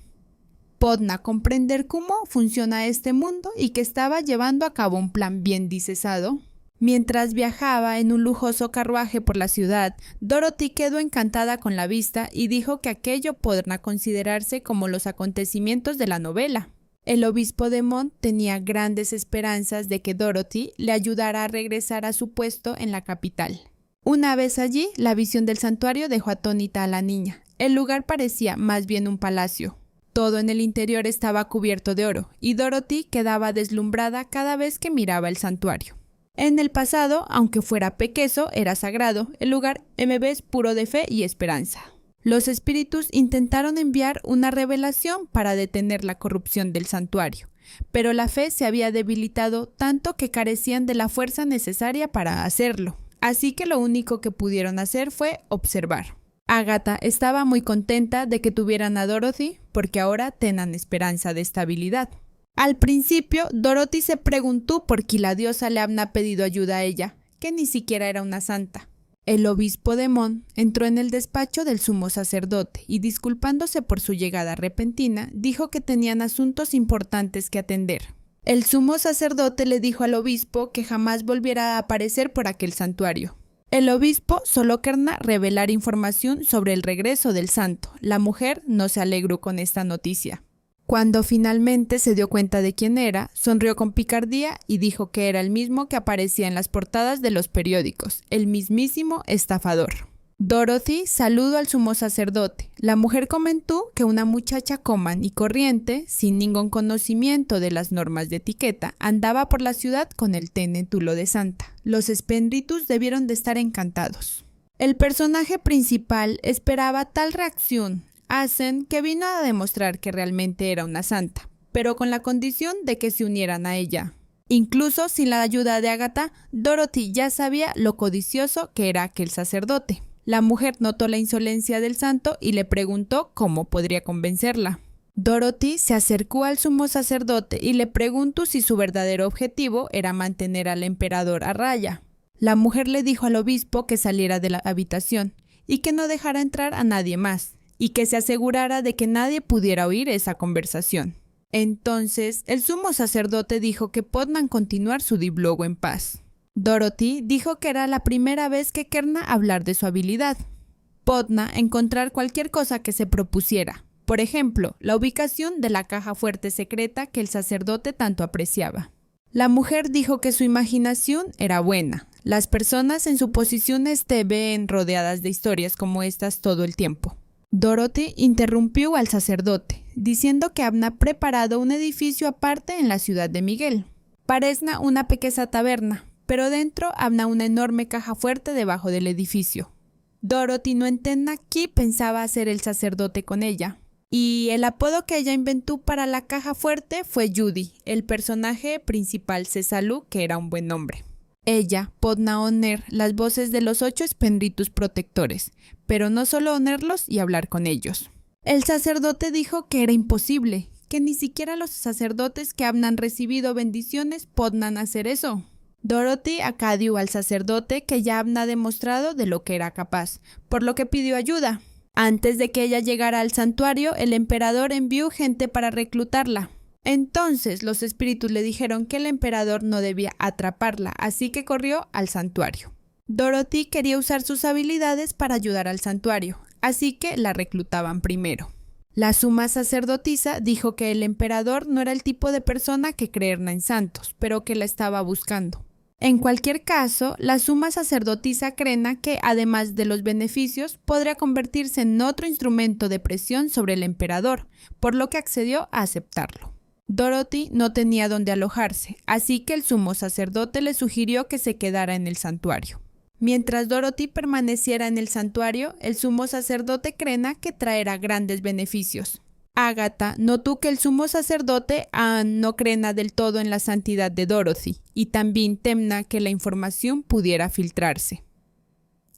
podía comprender cómo funciona este mundo y que estaba llevando a cabo un plan bien diseñado. Mientras viajaba en un lujoso carruaje por la ciudad, Dorothy quedó encantada con la vista y dijo que aquello podrá considerarse como los acontecimientos de la novela. El obispo de Mon tenía grandes esperanzas de que Dorothy le ayudara a regresar a su puesto en la capital. Una vez allí, la visión del santuario dejó atónita a la niña. El lugar parecía más bien un palacio. Todo en el interior estaba cubierto de oro, y Dorothy quedaba deslumbrada cada vez que miraba el santuario. En el pasado, aunque fuera pequeño, era sagrado, el lugar es puro de fe y esperanza. Los espíritus intentaron enviar una revelación para detener la corrupción del santuario, pero la fe se había debilitado tanto que carecían de la fuerza necesaria para hacerlo, así que lo único que pudieron hacer fue observar. Agatha estaba muy contenta de que tuvieran a Dorothy porque ahora tenían esperanza de estabilidad. Al principio, Dorothy se preguntó por qué la diosa le había pedido ayuda a ella, que ni siquiera era una santa. El obispo de Mon entró en el despacho del sumo sacerdote y, disculpándose por su llegada repentina, dijo que tenían asuntos importantes que atender. El sumo sacerdote le dijo al obispo que jamás volviera a aparecer por aquel santuario. El obispo solo quería revelar información sobre el regreso del santo. La mujer no se alegró con esta noticia. Cuando finalmente se dio cuenta de quién era, sonrió con picardía y dijo que era el mismo que aparecía en las portadas de los periódicos, el mismísimo estafador. Dorothy saludó al sumo sacerdote. La mujer comentó que una muchacha común y corriente, sin ningún conocimiento de las normas de etiqueta, andaba por la ciudad con el título de santa. Los espíritus debieron de estar encantados. El personaje principal esperaba tal reacción, hacen que vino a demostrar que realmente era una santa, pero con la condición de que se unieran a ella. Incluso sin la ayuda de Agatha, Dorothy ya sabía lo codicioso que era aquel sacerdote. La mujer notó la insolencia del santo y le preguntó cómo podría convencerla. Dorothy se acercó al sumo sacerdote y le preguntó si su verdadero objetivo era mantener al emperador a raya. La mujer le dijo al obispo que saliera de la habitación y que no dejara entrar a nadie más, y que se asegurara de que nadie pudiera oír esa conversación. Entonces, el sumo sacerdote dijo que podían continuar su diálogo en paz. Dorothy dijo que era la primera vez que quería hablar de su habilidad. Podía encontrar cualquier cosa que se propusiera, Por ejemplo, la ubicación de la caja fuerte secreta que el sacerdote tanto apreciaba. La mujer dijo que su imaginación era buena. Las personas en su posición ven rodeadas de historias como estas todo el tiempo. Dorothy interrumpió al sacerdote, diciendo que había preparado un edificio aparte en la ciudad de Miguel. Parece una pequeña taberna, pero dentro había una enorme caja fuerte debajo del edificio. Dorothy no entendía qué pensaba hacer el sacerdote con ella. Y el apodo que ella inventó para la caja fuerte fue Judy, el personaje principal Cesalú, que era un buen nombre. Ella podía oner las voces de los 8 espíritus protectores, pero no solo onerlos y hablar con ellos. El sacerdote dijo que era imposible, que ni siquiera los sacerdotes que habían recibido bendiciones podían hacer eso. Dorothy acadió al sacerdote que ya había demostrado de lo que era capaz, por lo que pidió ayuda. Antes de que ella llegara al santuario, el emperador envió gente para reclutarla. Entonces los espíritus le dijeron que el emperador no debía atraparla, así que corrió al santuario. Dorothy quería usar sus habilidades para ayudar al santuario, así que la reclutaban primero. La suma sacerdotisa dijo que el emperador no era el tipo de persona que creerla en santos, pero que la estaba buscando. En cualquier caso, la suma sacerdotisa cree que, además de los beneficios, podría convertirse en otro instrumento de presión sobre el emperador, por lo que accedió a aceptarlo. Dorothy no tenía dónde alojarse, así que el sumo sacerdote le sugirió que se quedara en el santuario. Mientras Dorothy permaneciera en el santuario, el sumo sacerdote cree que traerá grandes beneficios. Agatha notó que el sumo sacerdote no creía del todo en la santidad de Dorothy y también temía que la información pudiera filtrarse.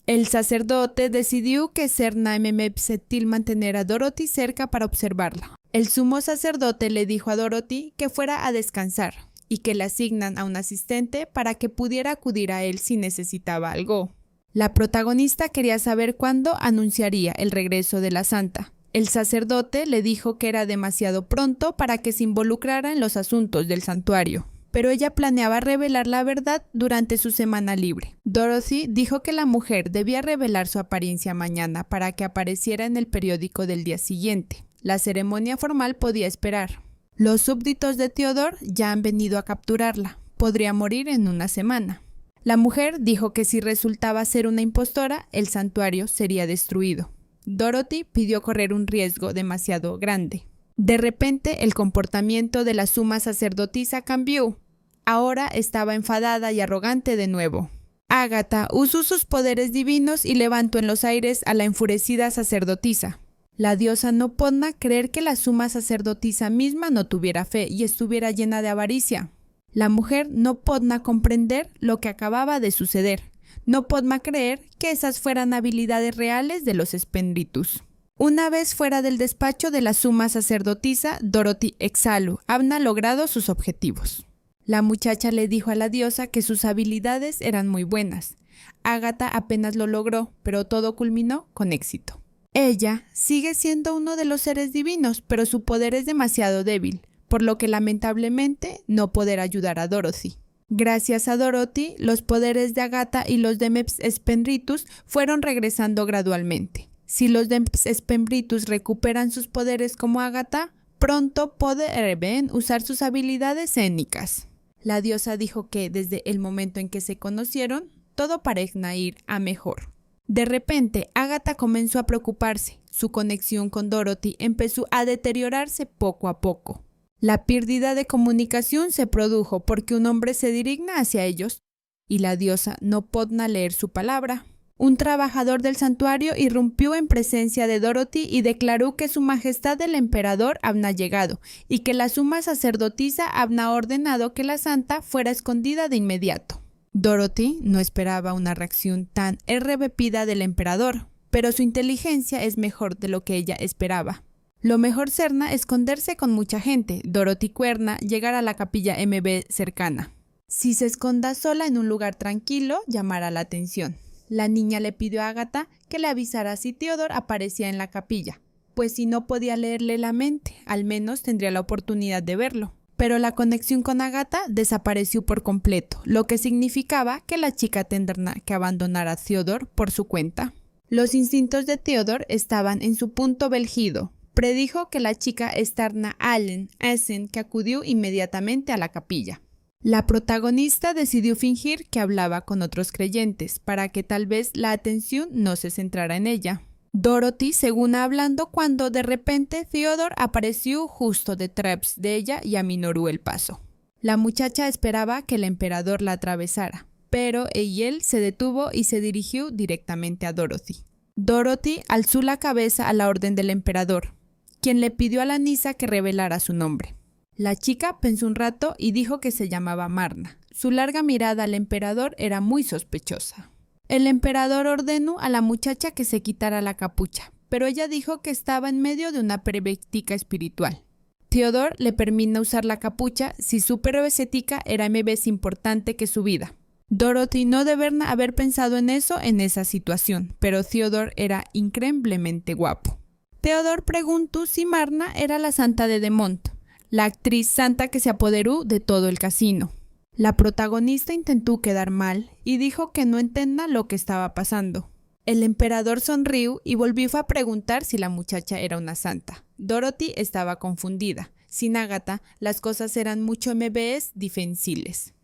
El sacerdote decidió que Serna Memepsetil mantener a Dorothy cerca para observarla. El sumo sacerdote le dijo a Dorothy que fuera a descansar y que le asignan a un asistente para que pudiera acudir a él si necesitaba algo. La protagonista quería saber cuándo anunciaría el regreso de la santa. El sacerdote le dijo que era demasiado pronto para que se involucrara en los asuntos del santuario, pero ella planeaba revelar la verdad durante su semana libre. Dorothy dijo que la mujer debía revelar su apariencia mañana para que apareciera en el periódico del día siguiente. La ceremonia formal podía esperar. Los súbditos de Theodore ya han venido a capturarla. Podría morir en una semana. La mujer dijo que si resultaba ser una impostora, el santuario sería destruido. Dorothy pidió correr un riesgo demasiado grande. De repente, el comportamiento de la suma sacerdotisa cambió. Ahora estaba enfadada y arrogante de nuevo. Agatha usó sus poderes divinos y levantó en los aires a la enfurecida sacerdotisa. La diosa no podía creer que la suma sacerdotisa misma no tuviera fe y estuviera llena de avaricia. La mujer no podía comprender lo que acababa de suceder. No podía creer que esas fueran habilidades reales de los espíritus. Una vez fuera del despacho de la suma sacerdotisa, Dorothy Exalu había logrado sus objetivos. La muchacha le dijo a la diosa que sus habilidades eran muy buenas. Agatha apenas lo logró, pero todo culminó con éxito. Ella sigue siendo uno de los seres divinos, pero su poder es demasiado débil, por lo que lamentablemente no podrá ayudar a Dorothy. Gracias a Dorothy, los poderes de Agatha y los de Mepspendritus fueron regresando gradualmente. Si los de Mepspendritus recuperan sus poderes como Agatha, pronto podrán usar sus habilidades étnicas. La diosa dijo que desde el momento en que se conocieron, todo parecía ir a mejor. De repente, Agatha comenzó a preocuparse. Su conexión con Dorothy empezó a deteriorarse poco a poco. La pérdida de comunicación se produjo porque un hombre se dirigía hacia ellos y la diosa no podía leer su palabra. Un trabajador del santuario irrumpió en presencia de Dorothy y declaró que su majestad el emperador había llegado y que la suma sacerdotisa había ordenado que la santa fuera escondida de inmediato. Dorothy no esperaba una reacción tan irrepetida del emperador, pero su inteligencia es mejor de lo que ella esperaba. Lo mejor será esconderse con mucha gente. Dorothy cuerna llegar a la capilla MB cercana. Si se esconda sola en un lugar tranquilo, llamará la atención. La niña le pidió a Agatha que le avisara si Theodore aparecía en la capilla, pues si no podía leerle la mente, al menos tendría la oportunidad de verlo. Pero la conexión con Agatha desapareció por completo, lo que significaba que la chica tendrá que abandonar a Theodore por su cuenta. Los instintos de Theodore estaban en su punto belgido, Predijo que la chica Starna Allen Essen, que acudió inmediatamente a la capilla. La protagonista decidió fingir que hablaba con otros creyentes para que tal vez la atención no se centrara en ella. Dorothy según hablando cuando de repente Theodore apareció justo detrás de ella y aminoró el paso. La muchacha esperaba que el emperador la atravesara, pero él se detuvo y se dirigió directamente a Dorothy. Dorothy alzó la cabeza a la orden del emperador, quien le pidió a la Nisa que revelara su nombre. La chica pensó un rato y dijo que se llamaba Marna. Su larga mirada al emperador era muy sospechosa. El emperador ordenó a la muchacha que se quitara la capucha, pero ella dijo que estaba en medio de una peripética espiritual. Theodore le permitió usar la capucha si su peripética era más importante que su vida. Dorothy no debe haber pensado en eso en esa situación, pero Theodore era increíblemente guapo. Theodore preguntó si Marna era la santa de Demont, la actriz santa que se apoderó de todo el casino. La protagonista intentó quedar mal y dijo que no entendía lo que estaba pasando. El emperador sonrió y volvió a preguntar si la muchacha era una santa. Dorothy estaba confundida. Sin Agatha, las cosas eran mucho más difíciles.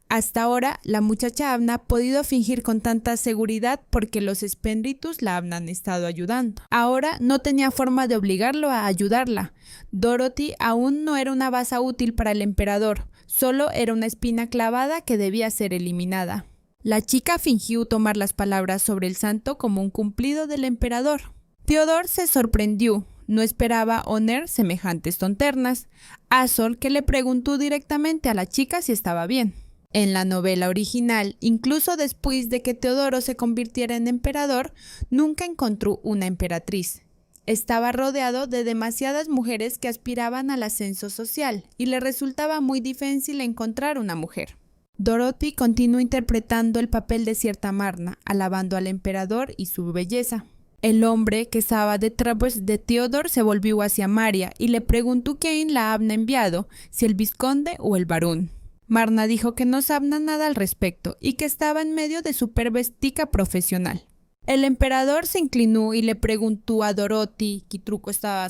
Hasta ahora, la muchacha había podido fingir con tanta seguridad porque los espíritus la habían estado ayudando. Ahora no tenía forma de obligarlo a ayudarla. Dorothy aún no era una baza útil para el emperador, solo era una espina clavada que debía ser eliminada. La chica fingió tomar las palabras sobre el santo como un cumplido del emperador. Theodore se sorprendió. No esperaba oír semejantes tonternas. Azor que le preguntó directamente a la chica si estaba bien. En la novela original, incluso después de que Teodoro se convirtiera en emperador, nunca encontró una emperatriz. Estaba rodeado de demasiadas mujeres que aspiraban al ascenso social y le resultaba muy difícil encontrar una mujer. Dorothy continuó interpretando el papel de cierta Marna, alabando al emperador y su belleza. El hombre que estaba detrás de Theodore se volvió hacia Maria y le preguntó quién la había enviado, si el vizconde o el barón. Marna dijo que no sabía nada al respecto y que estaba en medio de su pervertica profesional. El emperador se inclinó y le preguntó a Dorothy qué truco estaba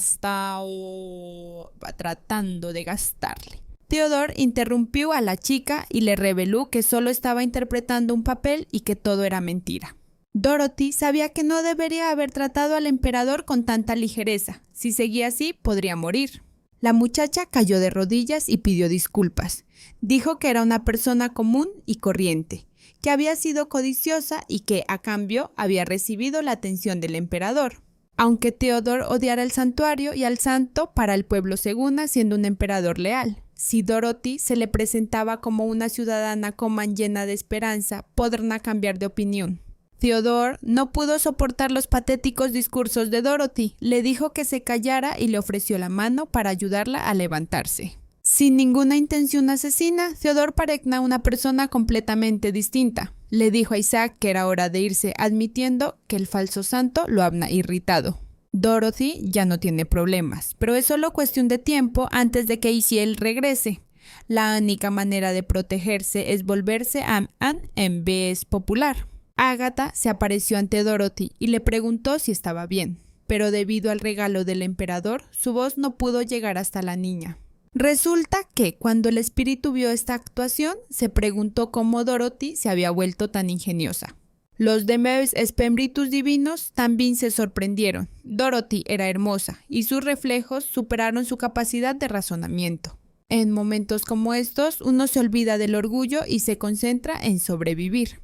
tratando de gastarle. Theodore interrumpió a la chica y le reveló que solo estaba interpretando un papel y que todo era mentira. Dorothy sabía que no debería haber tratado al emperador con tanta ligereza. Si seguía así, podría morir. La muchacha cayó de rodillas y pidió disculpas. Dijo que era una persona común y corriente, que había sido codiciosa y que, a cambio, había recibido la atención del emperador. Aunque Theodore odiara el santuario y al santo, para el pueblo según siendo un emperador leal. Si Dorothy se le presentaba como una ciudadana común llena de esperanza, podría cambiar de opinión. Theodore no pudo soportar los patéticos discursos de Dorothy, le dijo que se callara y le ofreció la mano para ayudarla a levantarse. Sin ninguna intención asesina, Theodore parecía una persona completamente distinta. Le dijo a Isaac que era hora de irse, admitiendo que el falso santo lo había irritado. Dorothy ya no tiene problemas, pero es solo cuestión de tiempo antes de que Isiel regrese. La única manera de protegerse es volverse a en vez popular. Agatha se apareció ante Dorothy y le preguntó si estaba bien, pero debido al regalo del emperador, su voz no pudo llegar hasta la niña. Resulta que, cuando el espíritu vio esta actuación, se preguntó cómo Dorothy se había vuelto tan ingeniosa. Los demás espíritus divinos también se sorprendieron. Dorothy era hermosa y sus reflejos superaron su capacidad de razonamiento. En momentos como estos, uno se olvida del orgullo y se concentra en sobrevivir.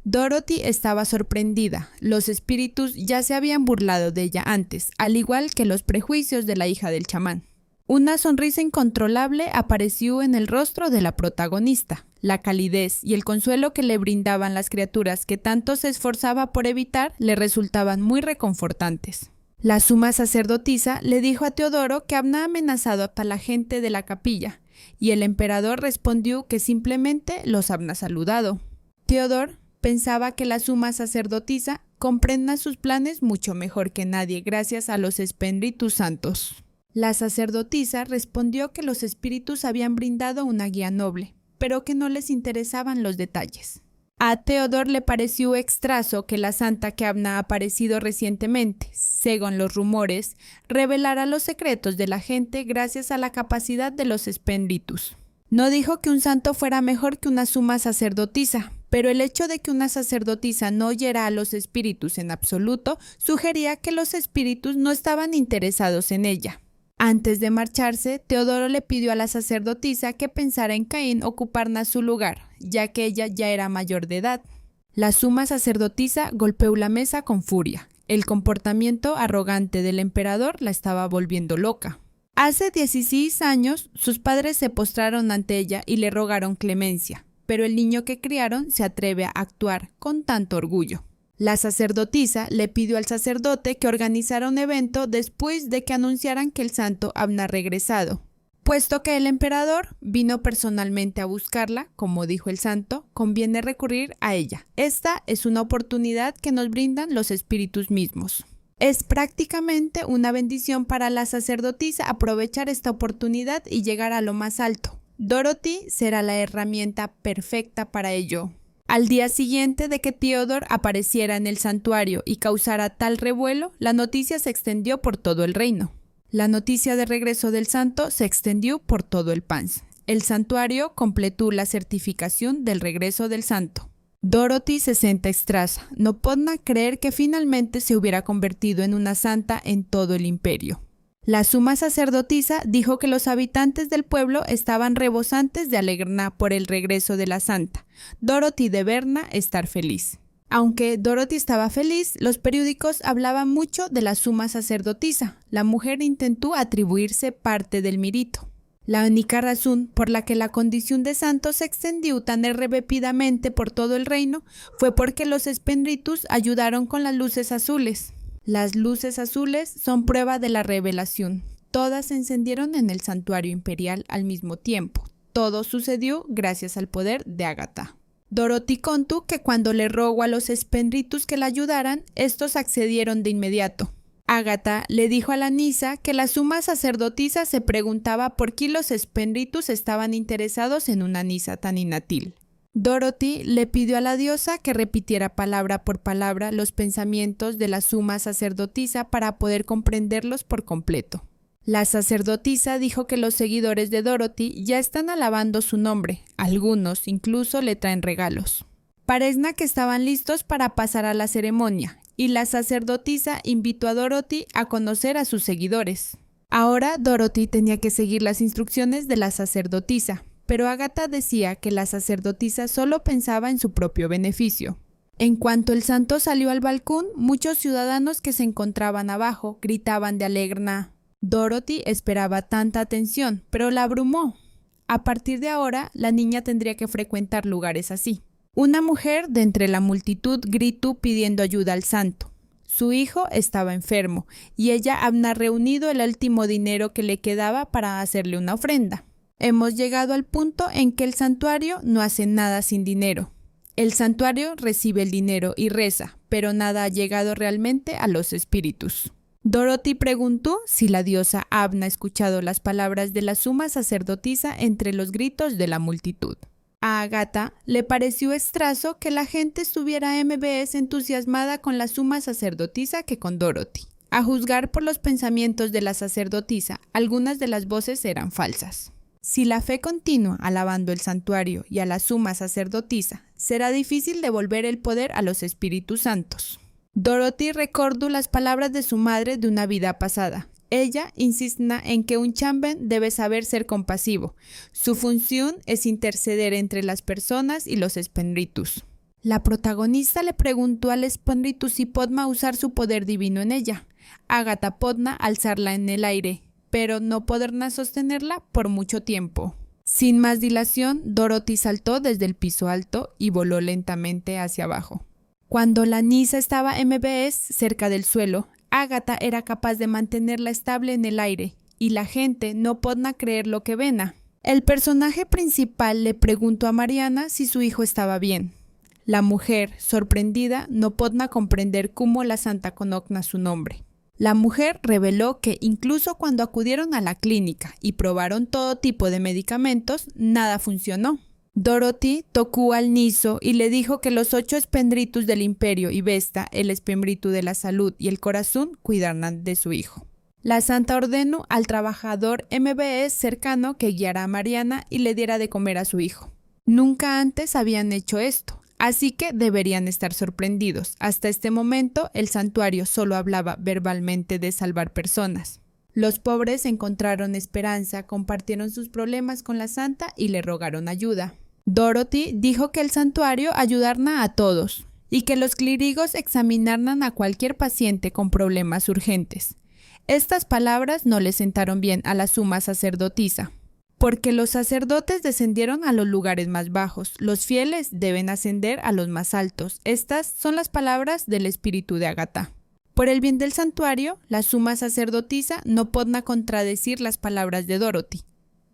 Dorothy estaba sorprendida. Los espíritus ya se habían burlado de ella antes, al igual que los prejuicios de la hija del chamán. Una sonrisa incontrolable apareció en el rostro de la protagonista. La calidez y el consuelo que le brindaban las criaturas que tanto se esforzaba por evitar le resultaban muy reconfortantes. La suma sacerdotisa le dijo a Teodoro que había amenazado a la gente de la capilla, y el emperador respondió que simplemente los había saludado. Teodoro pensaba que la suma sacerdotisa comprendía sus planes mucho mejor que nadie gracias a los espíritus santos. La sacerdotisa respondió que los espíritus habían brindado una guía noble, pero que no les interesaban los detalles. A Teodor le pareció extraso que la santa que había aparecido recientemente, según los rumores, revelara los secretos de la gente gracias a la capacidad de los espíritus. No dijo que un santo fuera mejor que una suma sacerdotisa, pero el hecho de que una sacerdotisa no oyera a los espíritus en absoluto sugería que los espíritus no estaban interesados en ella. Antes de marcharse, Teodoro le pidió a la sacerdotisa que pensara en Caín ocuparna su lugar, ya que ella ya era mayor de edad. La suma sacerdotisa golpeó la mesa con furia. El comportamiento arrogante del emperador la estaba volviendo loca. Hace 16 años, sus padres se postraron ante ella y le rogaron clemencia, pero el niño que criaron se atreve a actuar con tanto orgullo. La sacerdotisa le pidió al sacerdote que organizara un evento después de que anunciaran que el santo había regresado. Puesto que el emperador vino personalmente a buscarla, como dijo el santo, conviene recurrir a ella. Esta es una oportunidad que nos brindan los espíritus mismos. Es prácticamente una bendición para la sacerdotisa aprovechar esta oportunidad y llegar a lo más alto. Dorothy será la herramienta perfecta para ello. Al día siguiente de que Teodor apareciera en el santuario y causara tal revuelo, la noticia se extendió por todo el reino. La noticia de regreso del santo se extendió por todo el país. El santuario completó la certificación del regreso del santo. Dorothy se senta extraña, no podía creer que finalmente se hubiera convertido en una santa en todo el imperio. La suma sacerdotisa dijo que los habitantes del pueblo estaban rebosantes de alegría por el regreso de la santa. Dorothy deberá estar feliz. Aunque Dorothy estaba feliz, los periódicos hablaban mucho de la suma sacerdotisa. La mujer intentó atribuirse parte del mérito. La única razón por la que la condición de santo se extendió tan rápidamente por todo el reino fue porque los espíritus ayudaron con las luces azules. Las luces azules son prueba de la revelación. Todas se encendieron en el santuario imperial al mismo tiempo. Todo sucedió gracias al poder de Ágata. Dorothy contó que cuando le rogó a los espíritus que la ayudaran, estos accedieron de inmediato. Ágata le dijo a la Nisa que la suma sacerdotisa se preguntaba por qué los espíritus estaban interesados en una Nisa tan inútil. Dorothy le pidió a la diosa que repitiera palabra por palabra los pensamientos de la suma sacerdotisa para poder comprenderlos por completo. La sacerdotisa dijo que los seguidores de Dorothy ya están alabando su nombre, algunos incluso le traen regalos. Parezca que estaban listos para pasar a la ceremonia, y la sacerdotisa invitó a Dorothy a conocer a sus seguidores. Ahora Dorothy tenía que seguir las instrucciones de la sacerdotisa, pero Ágata decía que la sacerdotisa solo pensaba en su propio beneficio. En cuanto el santo salió al balcón, muchos ciudadanos que se encontraban abajo gritaban de alegría. Dorothy esperaba tanta atención, pero la abrumó. A partir de ahora, la niña tendría que frecuentar lugares así. Una mujer de entre la multitud gritó pidiendo ayuda al santo. Su hijo estaba enfermo y ella había reunido el último dinero que le quedaba para hacerle una ofrenda. Hemos llegado al punto en que el santuario no hace nada sin dinero. El santuario recibe el dinero y reza, pero nada ha llegado realmente a los espíritus. Dorothy preguntó si la diosa había escuchado las palabras de la suma sacerdotisa entre los gritos de la multitud. A Ágata le pareció extraño que la gente estuviera entusiasmada con la suma sacerdotisa que con Dorothy. A juzgar por los pensamientos de la sacerdotisa, algunas de las voces eran falsas. Si la fe continúa alabando el santuario y a la suma sacerdotisa, será difícil devolver el poder a los espíritus santos. Dorothy recordó las palabras de su madre de una vida pasada. Ella insiste en que un chamán debe saber ser compasivo. Su función es interceder entre las personas y los espíritus. La protagonista le preguntó al espíritu si podía usar su poder divino en ella. Ágata podía alzarla en el aire, pero no podrá sostenerla por mucho tiempo. Sin más dilación, Dorothy saltó desde el piso alto y voló lentamente hacia abajo. Cuando la Nisa estaba cerca del suelo, Ágata era capaz de mantenerla estable en el aire, y la gente no podía creer lo que vena. El personaje principal le preguntó a Mariana si su hijo estaba bien. La mujer, sorprendida, no podía comprender cómo la santa conocía su nombre. La mujer reveló que incluso cuando acudieron a la clínica y probaron todo tipo de medicamentos, nada funcionó. Dorothy tocó al Niso y le dijo que los 8 espíritus del imperio y Vesta, el espíritu de la salud y el corazón, cuidaran de su hijo. La santa ordenó al trabajador MBS cercano que guiara a Mariana y le diera de comer a su hijo. Nunca antes habían hecho esto, así que deberían estar sorprendidos. Hasta este momento, el santuario solo hablaba verbalmente de salvar personas. Los pobres encontraron esperanza, compartieron sus problemas con la santa y le rogaron ayuda. Dorothy dijo que el santuario ayudaría a todos y que los clérigos examinaran a cualquier paciente con problemas urgentes. Estas palabras no le sentaron bien a la suma sacerdotisa, porque los sacerdotes descendieron a los lugares más bajos, los fieles deben ascender a los más altos. Estas son las palabras del espíritu de Agatha. Por el bien del santuario, la suma sacerdotisa no podrá contradecir las palabras de Dorothy.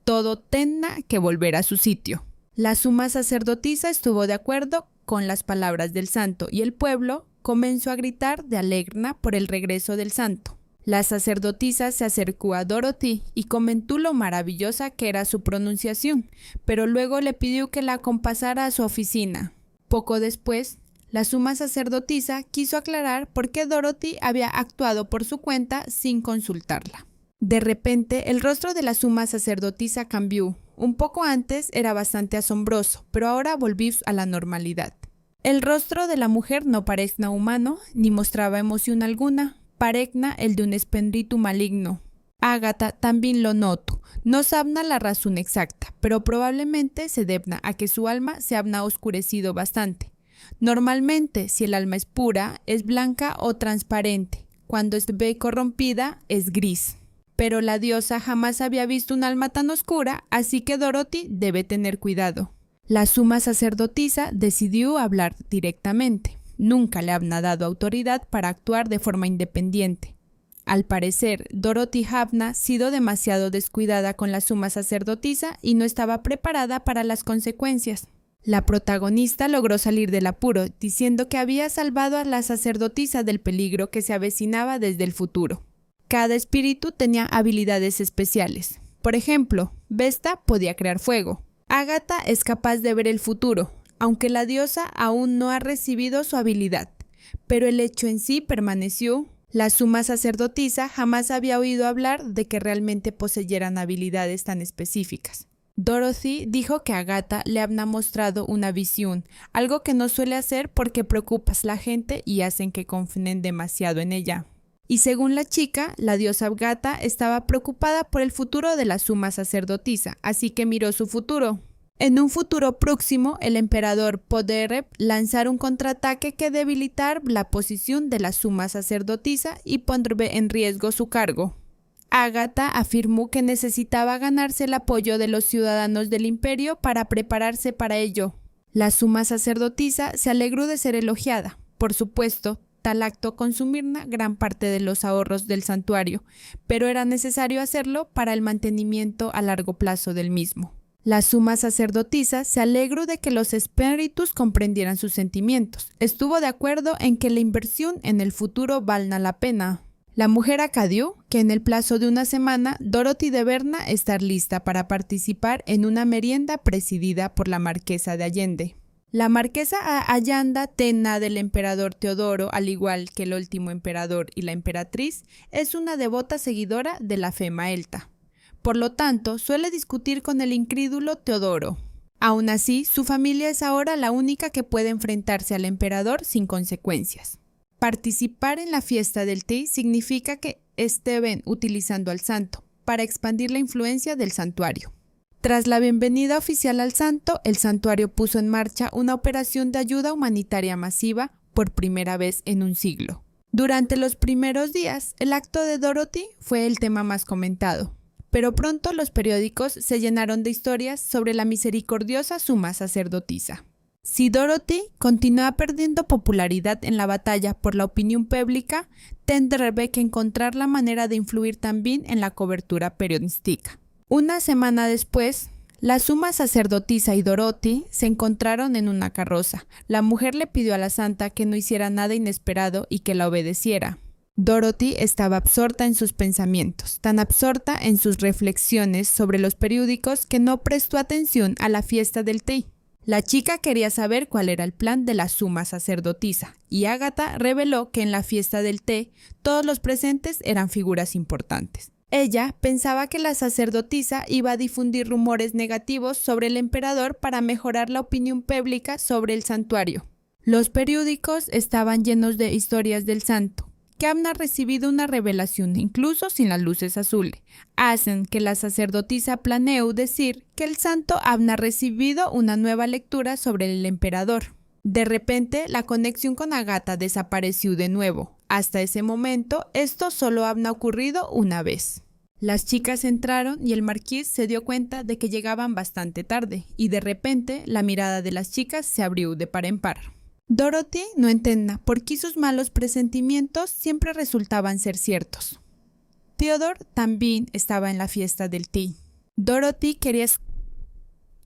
Todo tendrá que volver a su sitio. La suma sacerdotisa estuvo de acuerdo con las palabras del santo y el pueblo comenzó a gritar de alegría por el regreso del santo. La sacerdotisa se acercó a Dorothy y comentó lo maravillosa que era su pronunciación, pero luego le pidió que la acompasara a su oficina. Poco después, la suma sacerdotisa quiso aclarar por qué Dorothy había actuado por su cuenta sin consultarla. De repente, el rostro de la suma sacerdotisa cambió. Un poco antes era bastante asombroso, pero ahora volvió a la normalidad. El rostro de la mujer no parecía humano, ni mostraba emoción alguna. Parecna el de un espíritu maligno. Agatha también lo notó. No sabna la razón exacta, pero probablemente se debna a que su alma se había oscurecido bastante. Normalmente, si el alma es pura, es blanca o transparente. Cuando es corrompida, es gris. Pero la diosa jamás había visto un alma tan oscura, así que Dorothy debe tener cuidado. La suma sacerdotisa decidió hablar directamente. Nunca le había dado autoridad para actuar de forma independiente. Al parecer, Dorothy había sido demasiado descuidada con la suma sacerdotisa y no estaba preparada para las consecuencias. La protagonista logró salir del apuro, diciendo que había salvado a la sacerdotisa del peligro que se avecinaba desde el futuro. Cada espíritu tenía habilidades especiales. Por ejemplo, Vesta podía crear fuego. Agatha es capaz de ver el futuro, aunque la diosa aún no ha recibido su habilidad, pero el hecho en sí permaneció. La suma sacerdotisa jamás había oído hablar de que realmente poseyeran habilidades tan específicas. Dorothy dijo que Agatha le había mostrado una visión, algo que no suele hacer porque preocupas a la gente y hacen que confíen demasiado en ella. Y según la chica, la diosa Agatha estaba preocupada por el futuro de la suma sacerdotisa, así que miró su futuro. En un futuro próximo, el emperador podría lanzar un contraataque que debilitar la posición de la suma sacerdotisa y pondría en riesgo su cargo. Agatha afirmó que necesitaba ganarse el apoyo de los ciudadanos del imperio para prepararse para ello. La suma sacerdotisa se alegró de ser elogiada. Por supuesto, tal acto consumirá gran parte de los ahorros del santuario, pero era necesario hacerlo para el mantenimiento a largo plazo del mismo. La suma sacerdotisa se alegró de que los espíritus comprendieran sus sentimientos. Estuvo de acuerdo en que la inversión en el futuro valga la pena. La mujer acadió que en el plazo de una semana Dorothy deberá estar lista para participar en una merienda presidida por la marquesa de Allende. La marquesa Allanda Tena del emperador Teodoro, al igual que el último emperador y la emperatriz, es una devota seguidora de la fe maelta. Por lo tanto, suele discutir con el incrédulo Teodoro. Aún así, su familia es ahora la única que puede enfrentarse al emperador sin consecuencias. Participar en la fiesta del té significa que estén utilizando al santo para expandir la influencia del santuario. Tras la bienvenida oficial al santo, el santuario puso en marcha una operación de ayuda humanitaria masiva por primera vez en un siglo. Durante los primeros días, el acto de Dorothy fue el tema más comentado. Pero pronto los periódicos se llenaron de historias sobre la misericordiosa suma sacerdotisa. Si Dorothy continúa perdiendo popularidad en la batalla por la opinión pública, tendrá que encontrar la manera de influir también en la cobertura periodística. Una semana después, la suma sacerdotisa y Dorothy se encontraron en una carroza. La mujer le pidió a la santa que no hiciera nada inesperado y que la obedeciera. Dorothy estaba absorta en sus pensamientos, tan absorta en sus reflexiones sobre los periódicos que no prestó atención a la fiesta del té. La chica quería saber cuál era el plan de la suma sacerdotisa, y Agatha reveló que en la fiesta del té todos los presentes eran figuras importantes. Ella pensaba que la sacerdotisa iba a difundir rumores negativos sobre el emperador para mejorar la opinión pública sobre el santuario. Los periódicos estaban llenos de historias del santo, que había recibido una revelación incluso sin las luces azules. Hacen que la sacerdotisa planeó decir que el santo había recibido una nueva lectura sobre el emperador. De repente, la conexión con Agatha desapareció de nuevo. Hasta ese momento, esto solo había ocurrido una vez. Las chicas entraron y el marqués se dio cuenta de que llegaban bastante tarde, y de repente la mirada de las chicas se abrió de par en par. Dorothy no entendía por qué sus malos presentimientos siempre resultaban ser ciertos. Theodore también estaba en la fiesta del té. Dorothy quería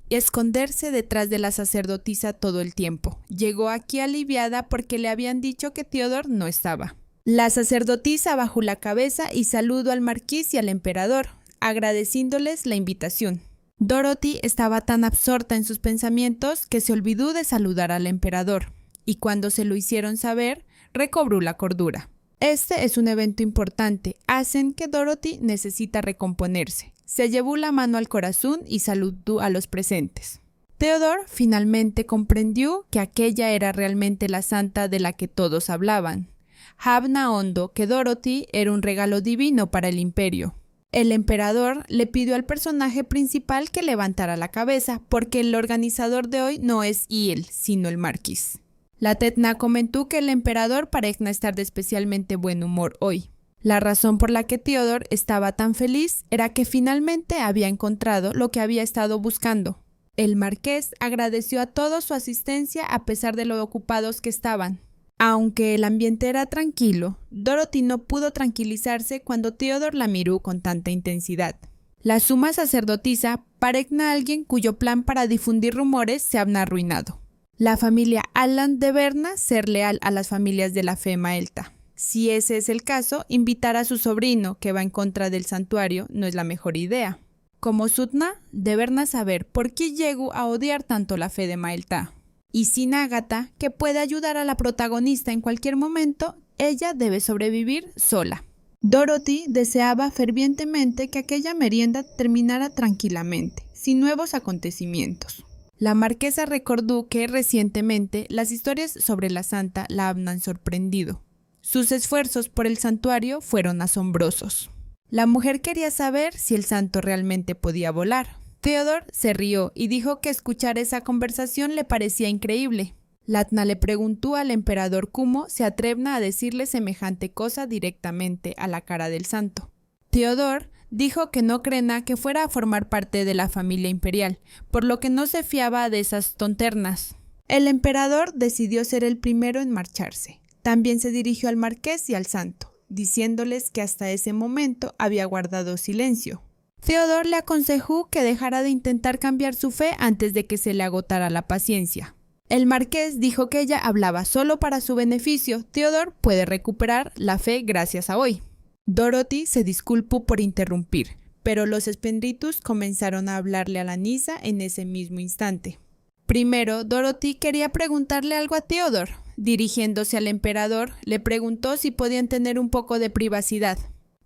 esconderse detrás de la sacerdotisa todo el tiempo. Llegó aquí aliviada porque le habían dicho que Theodore no estaba. La sacerdotisa bajó la cabeza y saludó al marqués y al emperador, agradeciéndoles la invitación. Dorothy estaba tan absorta en sus pensamientos que se olvidó de saludar al emperador, y cuando se lo hicieron saber, recobró la cordura. Este es un evento importante, hacen que Dorothy necesita recomponerse. Se llevó la mano al corazón y saludó a los presentes. Theodore finalmente comprendió que aquella era realmente la santa de la que todos hablaban. Habna hondo que Dorothy era un regalo divino para el imperio. El emperador le pidió al personaje principal que levantara la cabeza, porque el organizador de hoy no es él, sino el marqués. La Tetna comentó que el emperador parece estar de especialmente buen humor hoy. La razón por la que Theodore estaba tan feliz era que finalmente había encontrado lo que había estado buscando. El marqués agradeció a todos su asistencia a pesar de lo ocupados que estaban. Aunque el ambiente era tranquilo, Dorothy no pudo tranquilizarse cuando Theodore la miró con tanta intensidad. La suma sacerdotisa parece alguien cuyo plan para difundir rumores se había arruinado. La familia Allan de Berna ser leal a las familias de la fe maelta. Si ese es el caso, invitar a su sobrino, que va en contra del santuario, no es la mejor idea. Como Sutna, de Berna saber por qué llegó a odiar tanto la fe de Maelta. Y sin Agatha, que puede ayudar a la protagonista en cualquier momento, ella debe sobrevivir sola. Dorothy deseaba fervientemente que aquella merienda terminara tranquilamente, sin nuevos acontecimientos. La marquesa recordó que recientemente las historias sobre la santa la habían sorprendido. Sus esfuerzos por el santuario fueron asombrosos. La mujer quería saber si el santo realmente podía volar. Theodore se rió y dijo que escuchar esa conversación le parecía increíble. Latna le preguntó al emperador cómo se atrevna a decirle semejante cosa directamente a la cara del santo. Theodore dijo que no creía que fuera a formar parte de la familia imperial, por lo que no se fiaba de esas tonternas. El emperador decidió ser el primero en marcharse. También se dirigió al marqués y al santo, diciéndoles que hasta ese momento había guardado silencio. Theodore le aconsejó que dejara de intentar cambiar su fe antes de que se le agotara la paciencia. El marqués dijo que ella hablaba solo para su beneficio. Theodore puede recuperar la fe gracias a hoy. Dorothy se disculpó por interrumpir, pero los espíritus comenzaron a hablarle a la Nisa en ese mismo instante. Primero, Dorothy quería preguntarle algo a Theodore. Dirigiéndose al emperador, le preguntó si podían tener un poco de privacidad.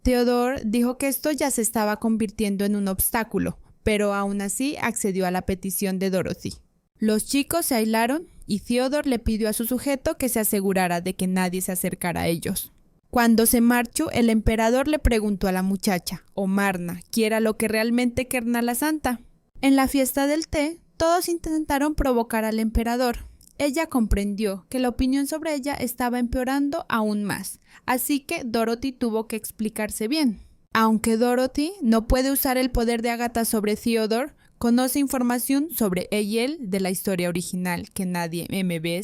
Theodore dijo que esto ya se estaba convirtiendo en un obstáculo, pero aún así accedió a la petición de Dorothy. Los chicos se aislaron y Theodore le pidió a su sujeto que se asegurara de que nadie se acercara a ellos. Cuando se marchó, el emperador le preguntó a la muchacha, o Marna, qué era lo que realmente quería la santa. En la fiesta del té, todos intentaron provocar al emperador. Ella comprendió que la opinión sobre ella estaba empeorando aún más, así que Dorothy tuvo que explicarse bien. Aunque Dorothy no puede usar el poder de Agatha sobre Theodore, conoce información sobre él de la historia original que nadie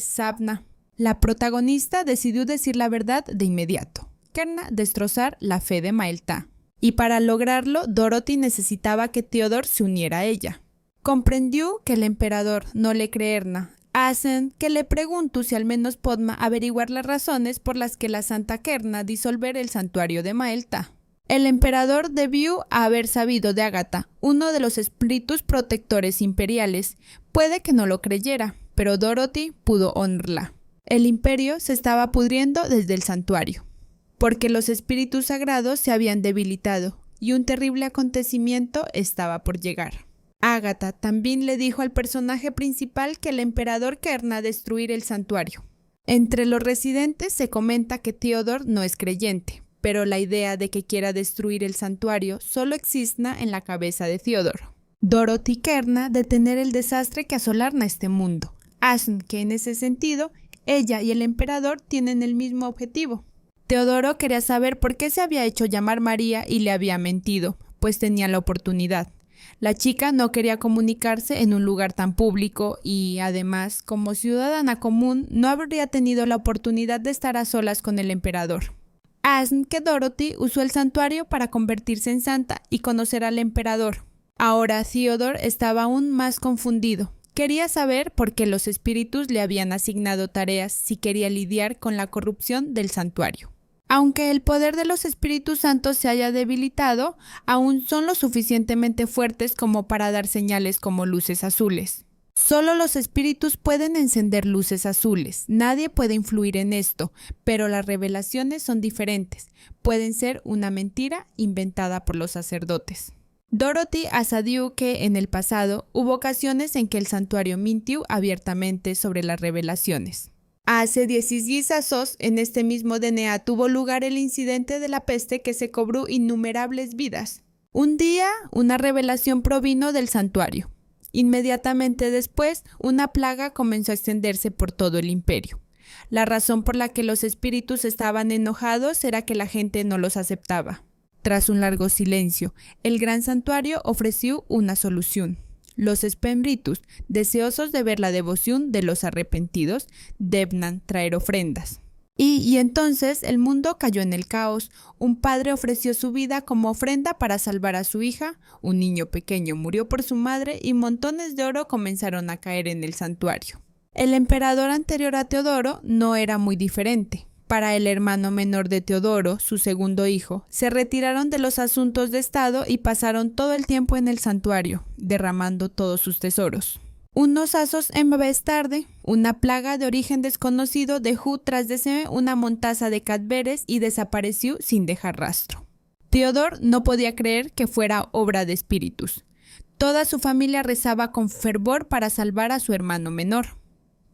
sabna. La protagonista decidió decir la verdad de inmediato. Quería destrozar la fe de Maelta. Y para lograrlo, Dorothy necesitaba que Theodore se uniera a ella. Comprendió que el emperador no le creería, hacen que le pregunto si al menos podma averiguar las razones por las que la Santa Kerna disolver el santuario de Maelta. El emperador debió haber sabido de Ágata, uno de los espíritus protectores imperiales. Puede que no lo creyera, pero Dorothy pudo honrarla. El imperio se estaba pudriendo desde el santuario, porque los espíritus sagrados se habían debilitado y un terrible acontecimiento estaba por llegar. Ágata también le dijo al personaje principal que el emperador querrá destruir el santuario. Entre los residentes se comenta que Theodore no es creyente, pero la idea de que quiera destruir el santuario solo existe en la cabeza de Theodore. Dorothy querrá detener el desastre que asolará este mundo. Hacen que en ese sentido, ella y el emperador tienen el mismo objetivo. Teodoro quería saber por qué se había hecho llamar María y le había mentido, pues tenía la oportunidad. La chica no quería comunicarse en un lugar tan público y, además, como ciudadana común, no habría tenido la oportunidad de estar a solas con el emperador. Hacen que Dorothy usó el santuario para convertirse en santa y conocer al emperador. Ahora Theodore estaba aún más confundido. Quería saber por qué los espíritus le habían asignado tareas si quería lidiar con la corrupción del santuario. Aunque el poder de los Espíritus Santos se haya debilitado, aún son lo suficientemente fuertes como para dar señales como luces azules. Solo los espíritus pueden encender luces azules, nadie puede influir en esto, pero las revelaciones son diferentes, pueden ser una mentira inventada por los sacerdotes. Dorothy asadió que en el pasado hubo ocasiones en que el santuario mintió abiertamente sobre las revelaciones. Hace 16 años, en este mismo DNA tuvo lugar el incidente de la peste que se cobró innumerables vidas. Un día, una revelación provino del santuario. Inmediatamente después, una plaga comenzó a extenderse por todo el imperio. La razón por la que los espíritus estaban enojados era que la gente no los aceptaba. Tras un largo silencio, el gran santuario ofreció una solución. Los espíritus, deseosos de ver la devoción de los arrepentidos, debían traer ofrendas. Y entonces el mundo cayó en el caos. Un padre ofreció su vida como ofrenda para salvar a su hija, un niño pequeño murió por su madre y montones de oro comenzaron a caer en el santuario. El emperador anterior a Teodoro no era muy diferente. Para el hermano menor de Teodoro, su segundo hijo, se retiraron de los asuntos de estado y pasaron todo el tiempo en el santuario, derramando todos sus tesoros. Unos años en vez tarde, una plaga de origen desconocido dejó tras de sí una montaza de cadáveres y desapareció sin dejar rastro. Theodore no podía creer que fuera obra de espíritus. Toda su familia rezaba con fervor para salvar a su hermano menor,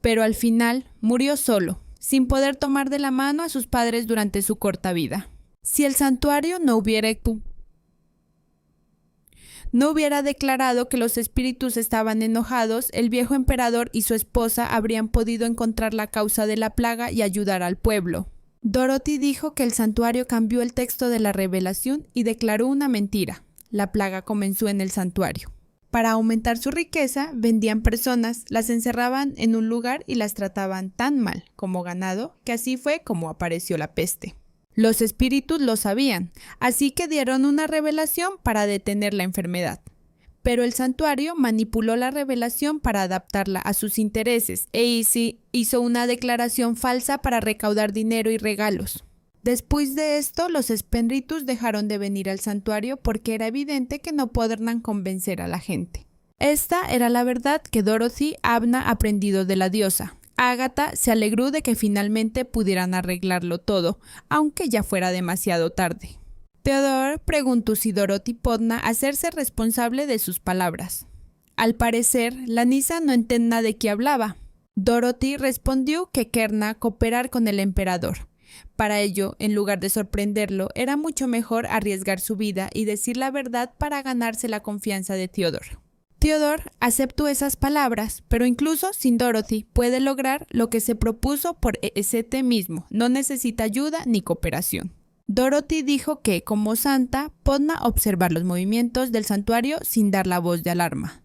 pero al final murió solo, sin poder tomar de la mano a sus padres durante su corta vida. Si el santuario no hubiera declarado que los espíritus estaban enojados, el viejo emperador y su esposa habrían podido encontrar la causa de la plaga y ayudar al pueblo. Dorothy dijo que el santuario cambió el texto de la revelación y declaró una mentira. La plaga comenzó en el santuario. Para aumentar su riqueza, vendían personas, las encerraban en un lugar y las trataban tan mal como ganado, que así fue como apareció la peste. Los espíritus lo sabían, así que dieron una revelación para detener la enfermedad. Pero el santuario manipuló la revelación para adaptarla a sus intereses e hizo una declaración falsa para recaudar dinero y regalos. Después de esto, los espíritus dejaron de venir al santuario porque era evidente que no podrían convencer a la gente. Esta era la verdad que Dorothy había aprendido de la diosa. Ágata se alegró de que finalmente pudieran arreglarlo todo, aunque ya fuera demasiado tarde. Theodore preguntó si Dorothy podía hacerse responsable de sus palabras. Al parecer, la Nisa no entendía de qué hablaba. Dorothy respondió que querría cooperar con el emperador. Para ello, en lugar de sorprenderlo, era mucho mejor arriesgar su vida y decir la verdad para ganarse la confianza de Theodore. Theodore aceptó esas palabras, pero incluso sin Dorothy puede lograr lo que se propuso por este mismo, no necesita ayuda ni cooperación. Dorothy dijo que, como santa, podía observar los movimientos del santuario sin dar la voz de alarma.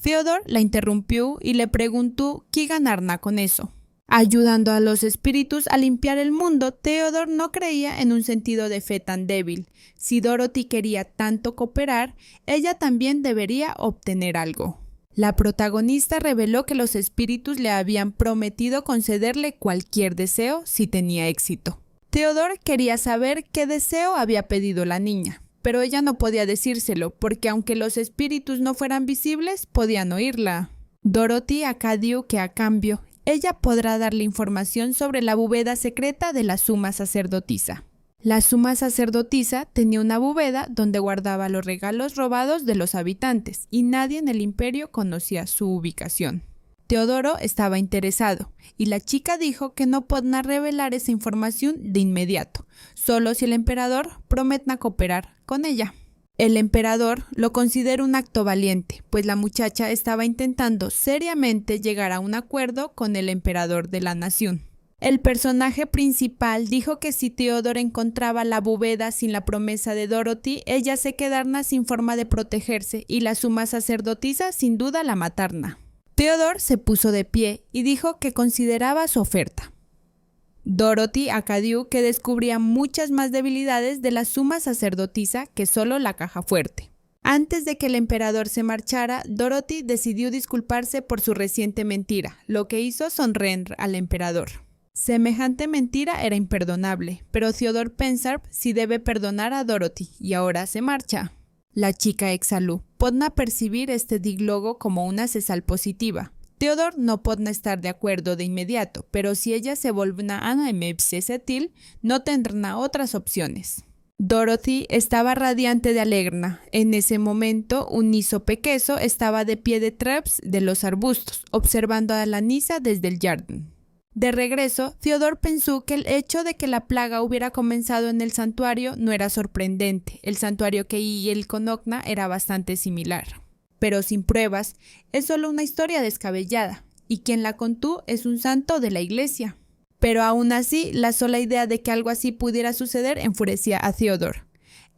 Theodore la interrumpió y le preguntó qué ganará con eso. Ayudando a los espíritus a limpiar el mundo, Theodore no creía en un sentido de fe tan débil. Si Dorothy quería tanto cooperar, ella también debería obtener algo. La protagonista reveló que los espíritus le habían prometido concederle cualquier deseo si tenía éxito. Theodore quería saber qué deseo había pedido la niña, pero ella no podía decírselo porque aunque los espíritus no fueran visibles, podían oírla. Dorothy acadió que a cambio, ella podrá darle información sobre la bóveda secreta de la suma sacerdotisa. La suma sacerdotisa tenía una bóveda donde guardaba los regalos robados de los habitantes y nadie en el imperio conocía su ubicación. Teodoro estaba interesado y la chica dijo que no podrá revelar esa información de inmediato, solo si el emperador promete cooperar con ella. El emperador lo consideró un acto valiente, pues la muchacha estaba intentando seriamente llegar a un acuerdo con el emperador de la nación. El personaje principal dijo que si Theodore encontraba la bóveda sin la promesa de Dorothy, ella se quedaría sin forma de protegerse y la suma sacerdotisa sin duda la matarna. Theodore se puso de pie y dijo que consideraba su oferta. Dorothy acadió que descubría muchas más debilidades de la suma sacerdotisa que solo la caja fuerte. Antes de que el emperador se marchara, Dorothy decidió disculparse por su reciente mentira, lo que hizo sonreír al emperador. Semejante mentira era imperdonable, pero Theodore pensó si debe perdonar a Dorothy y ahora se marcha. La chica exhaló. Podna percibir este diálogo como una señal positiva. Theodore no podna estar de acuerdo de inmediato, pero si ella se vuelve a setil, no tendrá otras opciones. Dorothy estaba radiante de alegría. En ese momento, un niso pequeño estaba de pie detrás de los arbustos, observando a la Nisa desde el jardín. De regreso, Theodore pensó que el hecho de que la plaga hubiera comenzado en el santuario no era sorprendente. El santuario que y el Conocna era bastante similar. Pero sin pruebas, es solo una historia descabellada, y quien la contó es un santo de la iglesia. Pero aún así, la sola idea de que algo así pudiera suceder enfurecía a Theodore.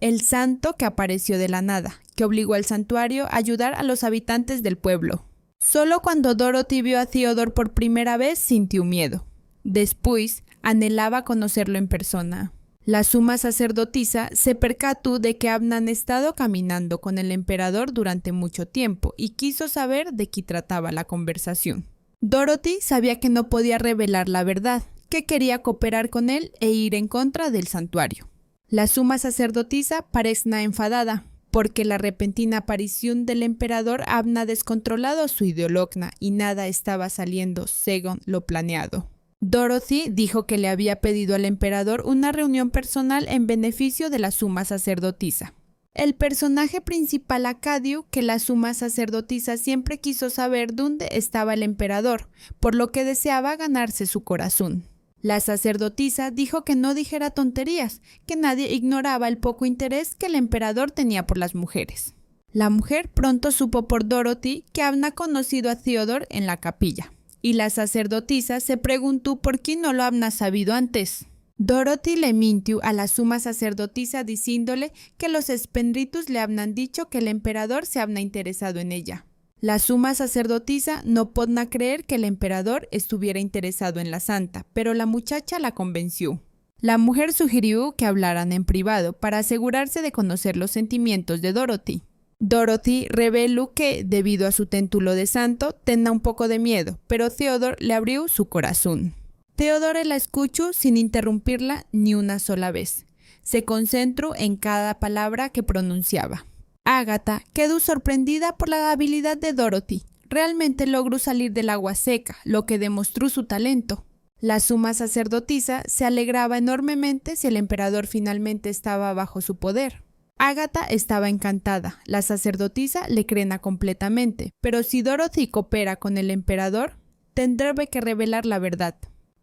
El santo que apareció de la nada, que obligó al santuario a ayudar a los habitantes del pueblo. Solo cuando Dorothy vio a Theodore por primera vez sintió miedo. Después, anhelaba conocerlo en persona. La suma sacerdotisa se percató de que habían estado caminando con el emperador durante mucho tiempo y quiso saber de qué trataba la conversación. Dorothy sabía que no podía revelar la verdad, que quería cooperar con él e ir en contra del santuario. La suma sacerdotisa parecía enfadada, porque la repentina aparición del emperador había descontrolado su ideología y nada estaba saliendo según lo planeado. Dorothy dijo que le había pedido al emperador una reunión personal en beneficio de la suma sacerdotisa. El personaje principal acadió que la suma sacerdotisa siempre quiso saber dónde estaba el emperador, por lo que deseaba ganarse su corazón. La sacerdotisa dijo que no dijera tonterías, que nadie ignoraba el poco interés que el emperador tenía por las mujeres. La mujer pronto supo por Dorothy que había conocido a Theodore en la capilla, y la sacerdotisa se preguntó por qué no lo había sabido antes. Dorothy le mintió a la suma sacerdotisa diciéndole que los espíritus le habían dicho que el emperador se había interesado en ella. La suma sacerdotisa no podía creer que el emperador estuviera interesado en la santa, pero la muchacha la convenció. La mujer sugirió que hablaran en privado para asegurarse de conocer los sentimientos de Dorothy. Dorothy reveló que, debido a su título de santo, tenía un poco de miedo, pero Theodore le abrió su corazón. Theodore la escuchó sin interrumpirla ni una sola vez. Se concentró en cada palabra que pronunciaba. Agatha quedó sorprendida por la habilidad de Dorothy. Realmente logró salir del agua seca, lo que demostró su talento. La suma sacerdotisa se alegraba enormemente si el emperador finalmente estaba bajo su poder. Agatha estaba encantada. La sacerdotisa le cree completamente, pero si Dorothy coopera con el emperador, tendrá que revelar la verdad.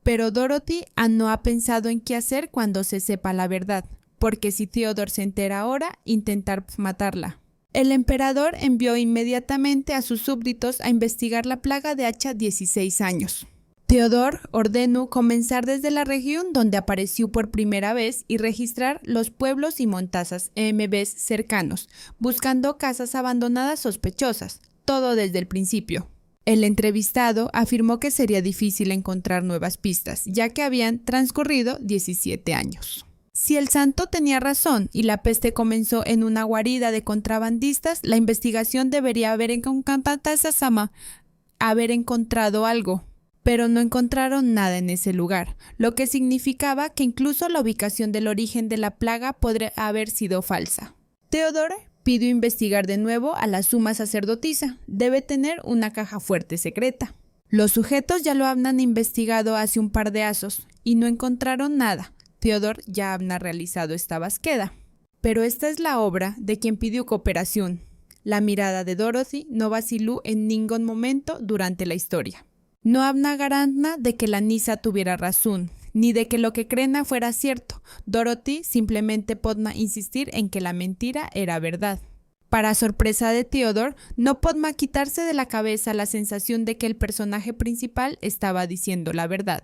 Pero Dorothy no ha pensado en qué hacer cuando se sepa la verdad, porque si Theodore se entera ahora, intentar matarla. El emperador envió inmediatamente a sus súbditos a investigar la plaga de hace 16 años. Theodore ordenó comenzar desde la región donde apareció por primera vez y registrar los pueblos y montazas MBs cercanos, buscando casas abandonadas sospechosas, todo desde el principio. El entrevistado afirmó que sería difícil encontrar nuevas pistas, ya que habían transcurrido 17 años. Si el santo tenía razón y la peste comenzó en una guarida de contrabandistas, la investigación debería haber encontrado algo. Pero no encontraron nada en ese lugar, lo que significaba que incluso la ubicación del origen de la plaga podría haber sido falsa. Theodore pidió investigar de nuevo a la suma sacerdotisa. Debe tener una caja fuerte secreta. Los sujetos ya lo habían investigado hace un par de asos y no encontraron nada. Theodore ya había realizado esta búsqueda. Pero esta es la obra de quien pidió cooperación. La mirada de Dorothy no vaciló en ningún momento durante la historia. No había garantía de que la Nisa tuviera razón, ni de que lo que creen fuera cierto. Dorothy simplemente podía insistir en que la mentira era verdad. Para sorpresa de Theodore, no podía quitarse de la cabeza la sensación de que el personaje principal estaba diciendo la verdad.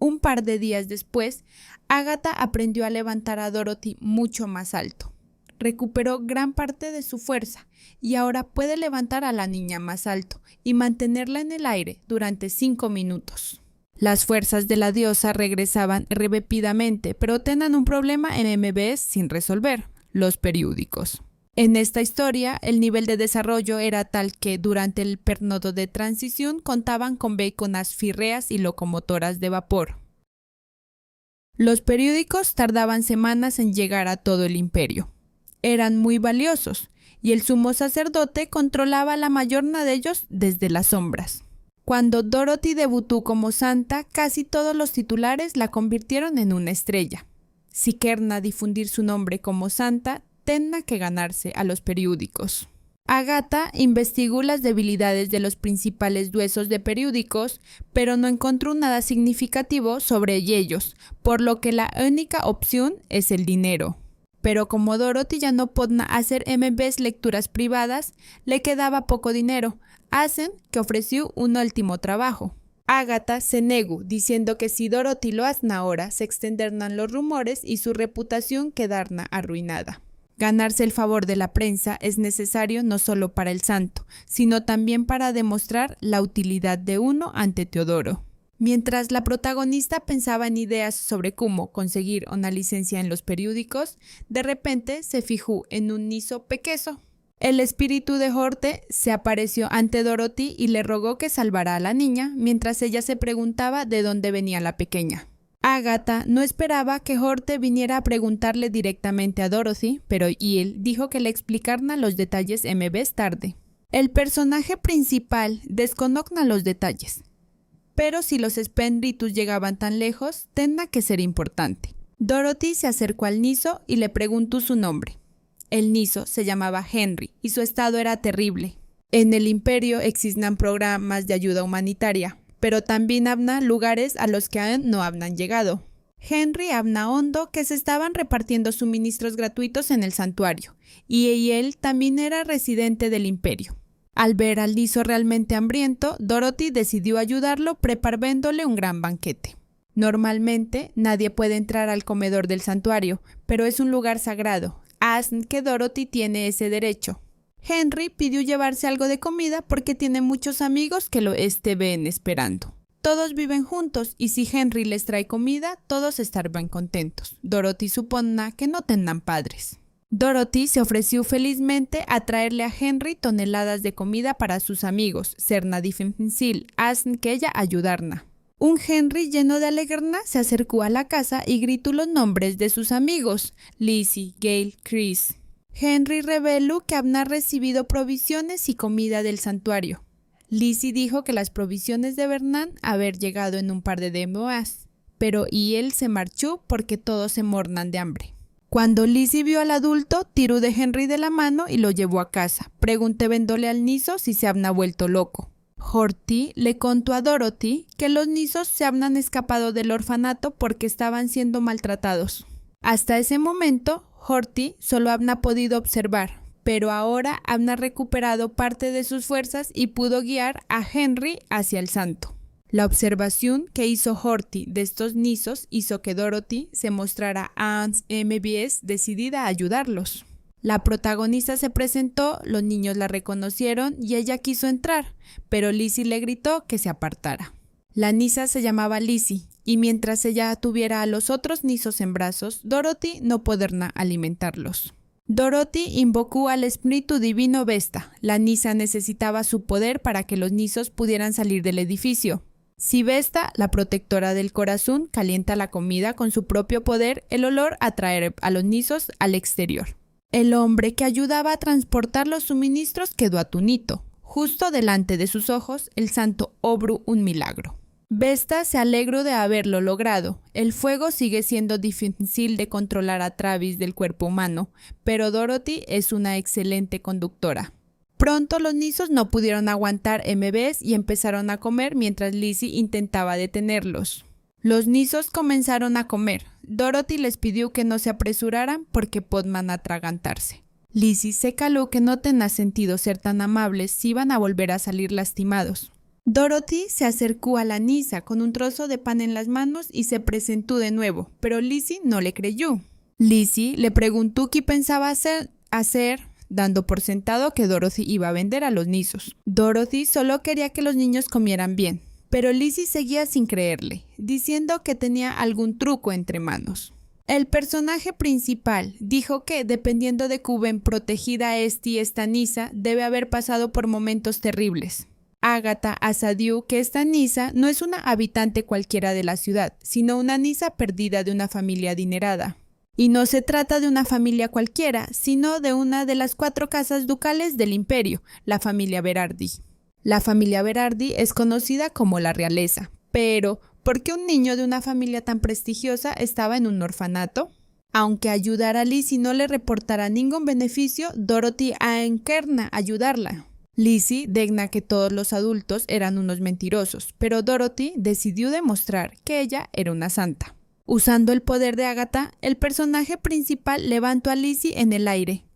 Un par de días después, Agatha aprendió a levantar a Dorothy mucho más alto. Recuperó gran parte de su fuerza y ahora puede levantar a la niña más alto y mantenerla en el aire durante 5 minutos. Las fuerzas de la diosa regresaban rápidamente, pero tenían un problema en MBS sin resolver: los periódicos. En esta historia, el nivel de desarrollo era tal que durante el periodo de transición contaban con vehículos férreas y locomotoras de vapor. Los periódicos tardaban semanas en llegar a todo el imperio. Eran muy valiosos, y el sumo sacerdote controlaba la mayoría de ellos desde las sombras. Cuando Dorothy debutó como santa, casi todos los titulares la convirtieron en una estrella. Si quería difundir su nombre como santa, tenía que ganarse a los periódicos. Agatha investigó las debilidades de los principales dueños de periódicos, pero no encontró nada significativo sobre ellos, por lo que la única opción es el dinero. Pero como Dorothy ya no podía hacer lecturas privadas, le quedaba poco dinero, hacen que ofreció un último trabajo. Agatha se negó, diciendo que si Dorothy lo hace ahora, se extenderán los rumores y su reputación quedará arruinada. Ganarse el favor de la prensa es necesario no solo para el santo, sino también para demostrar la utilidad de uno ante Teodoro. Mientras la protagonista pensaba en ideas sobre cómo conseguir una licencia en los periódicos, de repente se fijó en un niso pequeño. El espíritu de Horte se apareció ante Dorothy y le rogó que salvara a la niña, mientras ella se preguntaba de dónde venía la pequeña. Agatha no esperaba que Horte viniera a preguntarle directamente a Dorothy, pero él dijo que le explicaran los detalles más tarde. El personaje principal desconoce los detalles, pero si los espíritus llegaban tan lejos, tenía que ser importante. Dorothy se acercó al niso y le preguntó su nombre. El niso se llamaba Henry y su estado era terrible. En el imperio existen programas de ayuda humanitaria, pero también había lugares a los que aún no habían llegado. Henry había hondo que se estaban repartiendo suministros gratuitos en el santuario, y él también era residente del imperio. Al ver al niso realmente hambriento, Dorothy decidió ayudarlo preparándole un gran banquete. Normalmente nadie puede entrar al comedor del santuario, pero es un lugar sagrado. Así que Dorothy tiene ese derecho. Henry pidió llevarse algo de comida porque tiene muchos amigos que lo ven esperando. Todos viven juntos y si Henry les trae comida, todos estarán contentos. Dorothy supone que no tendrán padres. Dorothy se ofreció felizmente a traerle a Henry toneladas de comida para sus amigos, serna difícil, así que ella ayudarna. Un Henry lleno de alegría se acercó a la casa y gritó los nombres de sus amigos, Lizzie, Gail, Chris. Henry reveló que había recibido provisiones y comida del santuario. Lizzie dijo que las provisiones deberían haber llegado en un par de días, pero él se marchó porque todos se morían de hambre. Cuando Lizzie vio al adulto, tiró de Henry de la mano y lo llevó a casa. Preguntándole al niso si se había vuelto loco. Horty le contó a Dorothy que los nisos se habían escapado del orfanato porque estaban siendo maltratados. Hasta ese momento, Horty solo había podido observar, pero ahora había recuperado parte de sus fuerzas y pudo guiar a Henry hacia el santo. La observación que hizo Horty de estos nisos hizo que Dorothy se mostrara a MBS decidida a ayudarlos. La protagonista se presentó, los niños la reconocieron y ella quiso entrar, pero Lizzie le gritó que se apartara. La Nisa se llamaba Lizzie, y mientras ella tuviera a los otros Nisos en brazos, Dorothy no podría alimentarlos. Dorothy invocó al espíritu divino Vesta. La Nisa necesitaba su poder para que los Nisos pudieran salir del edificio. Si Vesta, la protectora del corazón, calienta la comida con su propio poder, el olor atraerá a los Nisos al exterior. El hombre que ayudaba a transportar los suministros quedó atónito. Justo delante de sus ojos, el santo obró un milagro. Vesta se alegró de haberlo logrado. El fuego sigue siendo difícil de controlar a través del cuerpo humano, pero Dorothy es una excelente conductora. Pronto los Nisos no pudieron aguantar MBS y empezaron a comer mientras Lizzie intentaba detenerlos. Los Nisos comenzaron a comer. Dorothy les pidió que no se apresuraran porque podían atragantarse. Lizzie se caló que no tenía sentido ser tan amables si iban a volver a salir lastimados. Dorothy se acercó a la Nisa con un trozo de pan en las manos y se presentó de nuevo, pero Lizzie no le creyó. Lizzie le preguntó qué pensaba hacer, dando por sentado que Dorothy iba a vender a los Nisos. Dorothy solo quería que los niños comieran bien, pero Lizzie seguía sin creerle, diciendo que tenía algún truco entre manos. El personaje principal dijo que, dependiendo de que hubieran protegida a esta Nisa, debe haber pasado por momentos terribles. Agatha asadió que esta Nisa no es una habitante cualquiera de la ciudad, sino una Nisa perdida de una familia adinerada. Y no se trata de una familia cualquiera, sino de una de las 4 casas ducales del imperio, la familia Berardi. La familia Berardi es conocida como la realeza, pero ¿por qué un niño de una familia tan prestigiosa estaba en un orfanato? Aunque ayudar a Lizzie no le reportara ningún beneficio, Dorothy encarna ayudarla. Lizzie digna que todos los adultos eran unos mentirosos, pero Dorothy decidió demostrar que ella era una santa. Usando el poder de Agatha, el personaje principal levantó a Lizzie en el aire,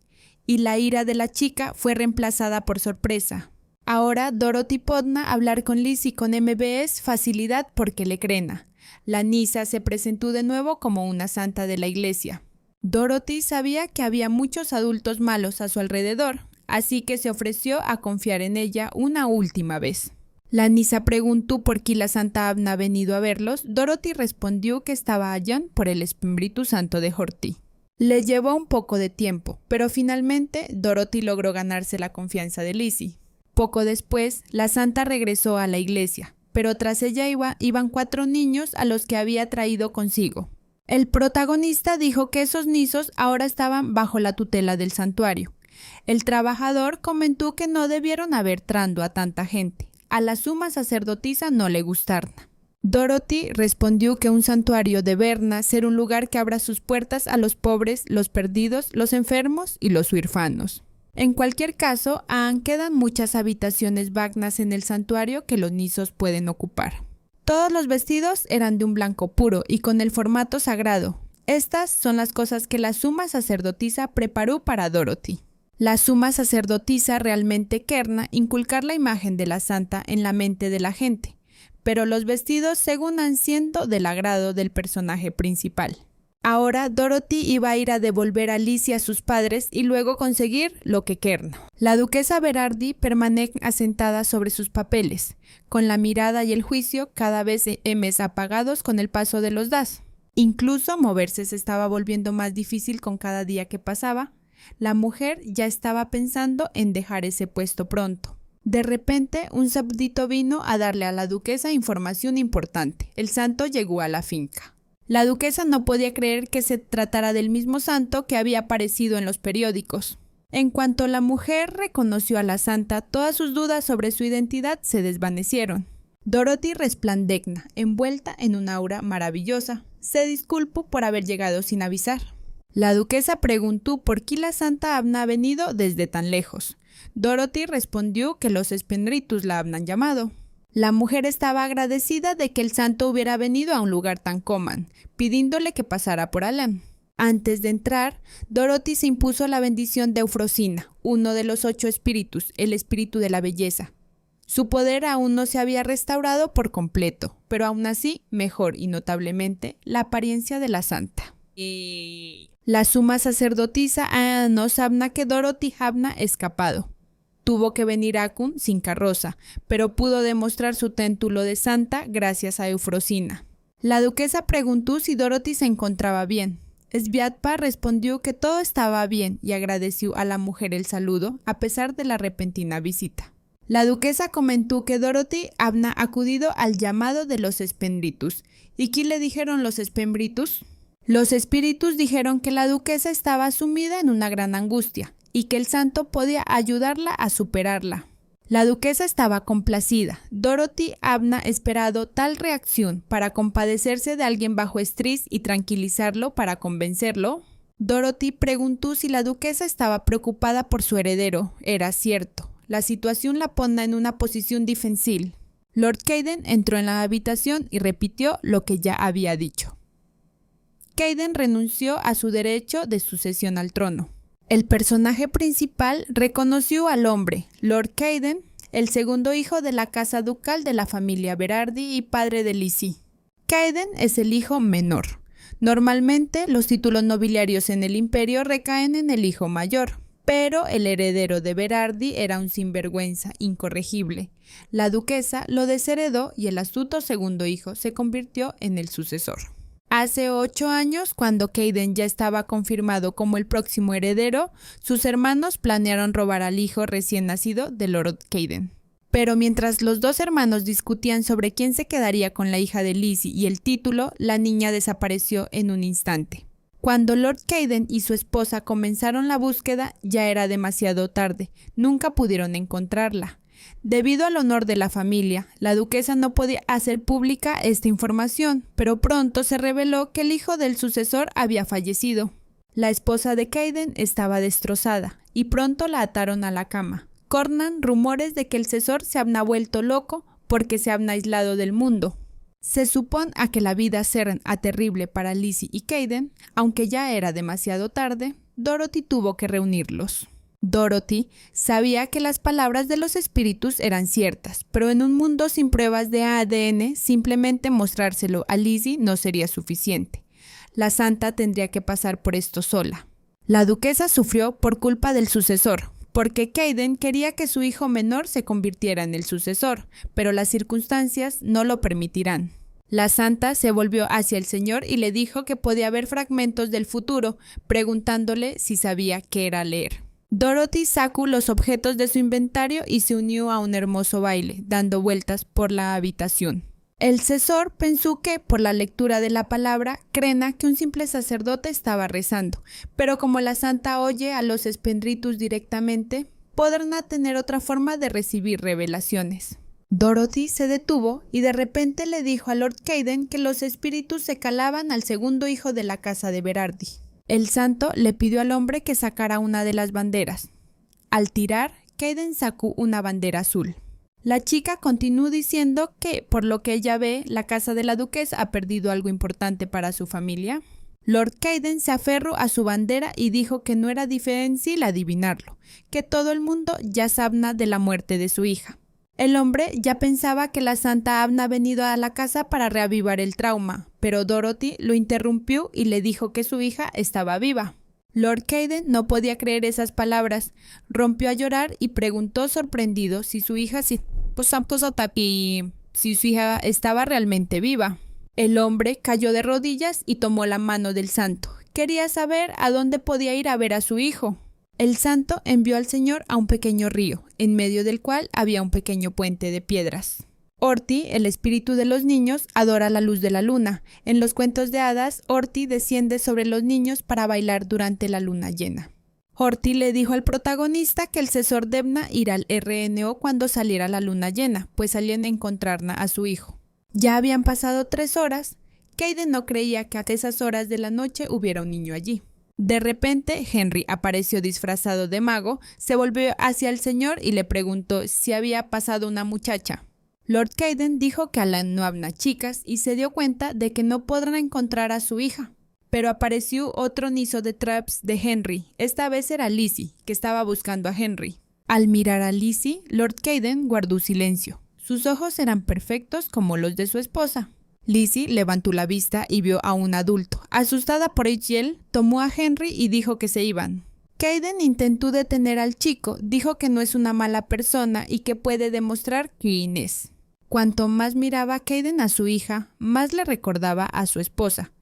y la ira de la chica fue reemplazada por sorpresa. Ahora Dorothy podía hablar con Lizzie con MBS facilidad porque le crena. La Nisa se presentó de nuevo como una santa de la iglesia. Dorothy sabía que había muchos adultos malos a su alrededor, así que se ofreció a confiar en ella una última vez. La Nisa preguntó por qué la santa había venido a verlos. Dorothy respondió que estaba allá por el Espíritu Santo de Horty. Le llevó un poco de tiempo, pero finalmente Dorothy logró ganarse la confianza de Lizzie. Poco después, la santa regresó a la iglesia, pero tras ella iban 4 niños a los que había traído consigo. El protagonista dijo que esos Nisos ahora estaban bajo la tutela del santuario. El trabajador comentó que no debieron haber traído a tanta gente. A la suma sacerdotisa no le gustaron. Dorothy respondió que un santuario deberá ser un lugar que abra sus puertas a los pobres, los perdidos, los enfermos y los huérfanos. En cualquier caso, aún quedan muchas habitaciones vacías en el santuario que los Nisos pueden ocupar. Todos los vestidos eran de un blanco puro y con el formato sagrado. Estas son las cosas que la suma sacerdotisa preparó para Dorothy. La suma sacerdotisa realmente querna inculcar la imagen de la santa en la mente de la gente, pero los vestidos seguían siendo del agrado del personaje principal. Ahora Dorothy iba a ir a devolver a Lizzie a sus padres y luego conseguir lo que querna. La duquesa Berardi permanece asentada sobre sus papeles, con la mirada y el juicio cada vez más apagados con el paso de los días. Incluso moverse se estaba volviendo más difícil con cada día que pasaba. La mujer ya estaba pensando en dejar ese puesto pronto. De repente, un súbdito vino a darle a la duquesa información importante. El santo llegó a la finca. La duquesa no podía creer que se tratara del mismo santo que había aparecido en los periódicos. En cuanto la mujer reconoció a la santa, todas sus dudas sobre su identidad se desvanecieron. Dorothy resplandecna, envuelta en una aura maravillosa. Se disculpó por haber llegado sin avisar. La duquesa preguntó por qué la santa había venido desde tan lejos. Dorothy respondió que los espíritus la habían llamado. La mujer estaba agradecida de que el santo hubiera venido a un lugar tan común, pidiéndole que pasara por Alan. Antes de entrar, Dorothy se impuso la bendición de Eufrosina, uno de los 8 espíritus, el espíritu de la belleza. Su poder aún no se había restaurado por completo, pero aún así mejor y notablemente la apariencia de la santa. La suma sacerdotisa no sabía que Dorothy había escapado. Tuvo que venir Akun sin carroza, pero pudo demostrar su título de santa gracias a Eufrosina. La duquesa preguntó si Dorothy se encontraba bien. Sviatpa respondió que todo estaba bien y agradeció a la mujer el saludo a pesar de la repentina visita. La duquesa comentó que Dorothy había acudido al llamado de los espíritus. ¿Y qué le dijeron los espíritus? Los espíritus dijeron que la duquesa estaba sumida en una gran angustia y que el santo podía ayudarla a superarla. La duquesa estaba complacida. Dorothy había esperado tal reacción para compadecerse de alguien bajo estrés y tranquilizarlo para convencerlo. Dorothy preguntó si la duquesa estaba preocupada por su heredero. Era cierto. La situación la pone en una posición difícil. Lord Caden entró en la habitación y repitió lo que ya había dicho. Caden renunció a su derecho de sucesión al trono. El personaje principal reconoció al hombre, Lord Caden, el segundo hijo de la casa ducal de la familia Berardi y padre de Lizzie. Caden es el hijo menor. Normalmente los títulos nobiliarios en el imperio recaen en el hijo mayor, pero el heredero de Berardi era un sinvergüenza incorregible. La duquesa lo desheredó y el astuto segundo hijo se convirtió en el sucesor. Hace 8 años, cuando Caden ya estaba confirmado como el próximo heredero, sus hermanos planearon robar al hijo recién nacido de Lord Caden. Pero mientras los dos hermanos discutían sobre quién se quedaría con la hija de Lizzie y el título, la niña desapareció en un instante. Cuando Lord Caden y su esposa comenzaron la búsqueda, ya era demasiado tarde. Nunca pudieron encontrarla. Debido al honor de la familia, la duquesa no podía hacer pública esta información, pero pronto se reveló que el hijo del sucesor había fallecido. La esposa de Caden estaba destrozada y pronto la ataron a la cama. Cornan rumores de que el sucesor se había vuelto loco porque se había aislado del mundo. Se supone a que la vida será terrible para Lizzie y Caden, aunque ya era demasiado tarde, Dorothy tuvo que reunirlos. Dorothy sabía que las palabras de los espíritus eran ciertas, pero en un mundo sin pruebas de ADN, simplemente mostrárselo a Lizzie no sería suficiente. La santa tendría que pasar por esto sola. La duquesa sufrió por culpa del sucesor, porque Caden quería que su hijo menor se convirtiera en el sucesor, pero las circunstancias no lo permitirán. La santa se volvió hacia el señor y le dijo que podía ver fragmentos del futuro, preguntándole si sabía qué era leer. Dorothy sacó los objetos de su inventario y se unió a un hermoso baile, dando vueltas por la habitación. El sucesor pensó que, por la lectura de la palabra, creyera que un simple sacerdote estaba rezando, pero como la santa oye a los espíritus directamente, podrán tener otra forma de recibir revelaciones. Dorothy se detuvo y de repente le dijo a Lord Caden que los espíritus se calaban al segundo hijo de la casa de Berardi. El santo le pidió al hombre que sacara una de las banderas. Al tirar, Caden sacó una bandera azul. La chica continuó diciendo que, por lo que ella ve, la casa de la duquesa ha perdido algo importante para su familia. Lord Caden se aferró a su bandera y dijo que no era difícil adivinarlo, que todo el mundo ya sabía de la muerte de su hija. El hombre ya pensaba que la santa había venido a la casa para reavivar el trauma, pero Dorothy lo interrumpió y le dijo que su hija estaba viva. Lord Caden no podía creer esas palabras, rompió a llorar y preguntó sorprendido si su hija estaba realmente viva. El hombre cayó de rodillas y tomó la mano del santo. Quería saber a dónde podía ir a ver a su hijo. El santo envió al señor a un pequeño río, en medio del cual había un pequeño puente de piedras. Horty, el espíritu de los niños, adora la luz de la luna. En los cuentos de hadas, Horty desciende sobre los niños para bailar durante la luna llena. Horty le dijo al protagonista que el sucesor debía ir al RNO cuando saliera la luna llena, pues salían a encontrar a su hijo. Ya habían pasado 3 horas. Caden no creía que a esas horas de la noche hubiera un niño allí. De repente, Henry apareció disfrazado de mago, se volvió hacia el señor y le preguntó si había pasado una muchacha. Lord Caden dijo que Alan no había chicas y se dio cuenta de que no podrán encontrar a su hija. Pero apareció otro nizo de traps de Henry. Esta vez era Lizzie, que estaba buscando a Henry. Al mirar a Lizzie, Lord Caden guardó silencio. Sus ojos eran perfectos como los de su esposa. Lizzie levantó la vista y vio a un adulto. Asustada por él, tomó a Henry y dijo que se iban. Kaden intentó detener al chico, dijo que no es una mala persona y que puede demostrar quién es. Cuanto más miraba Kaden a su hija, más le recordaba a su esposa.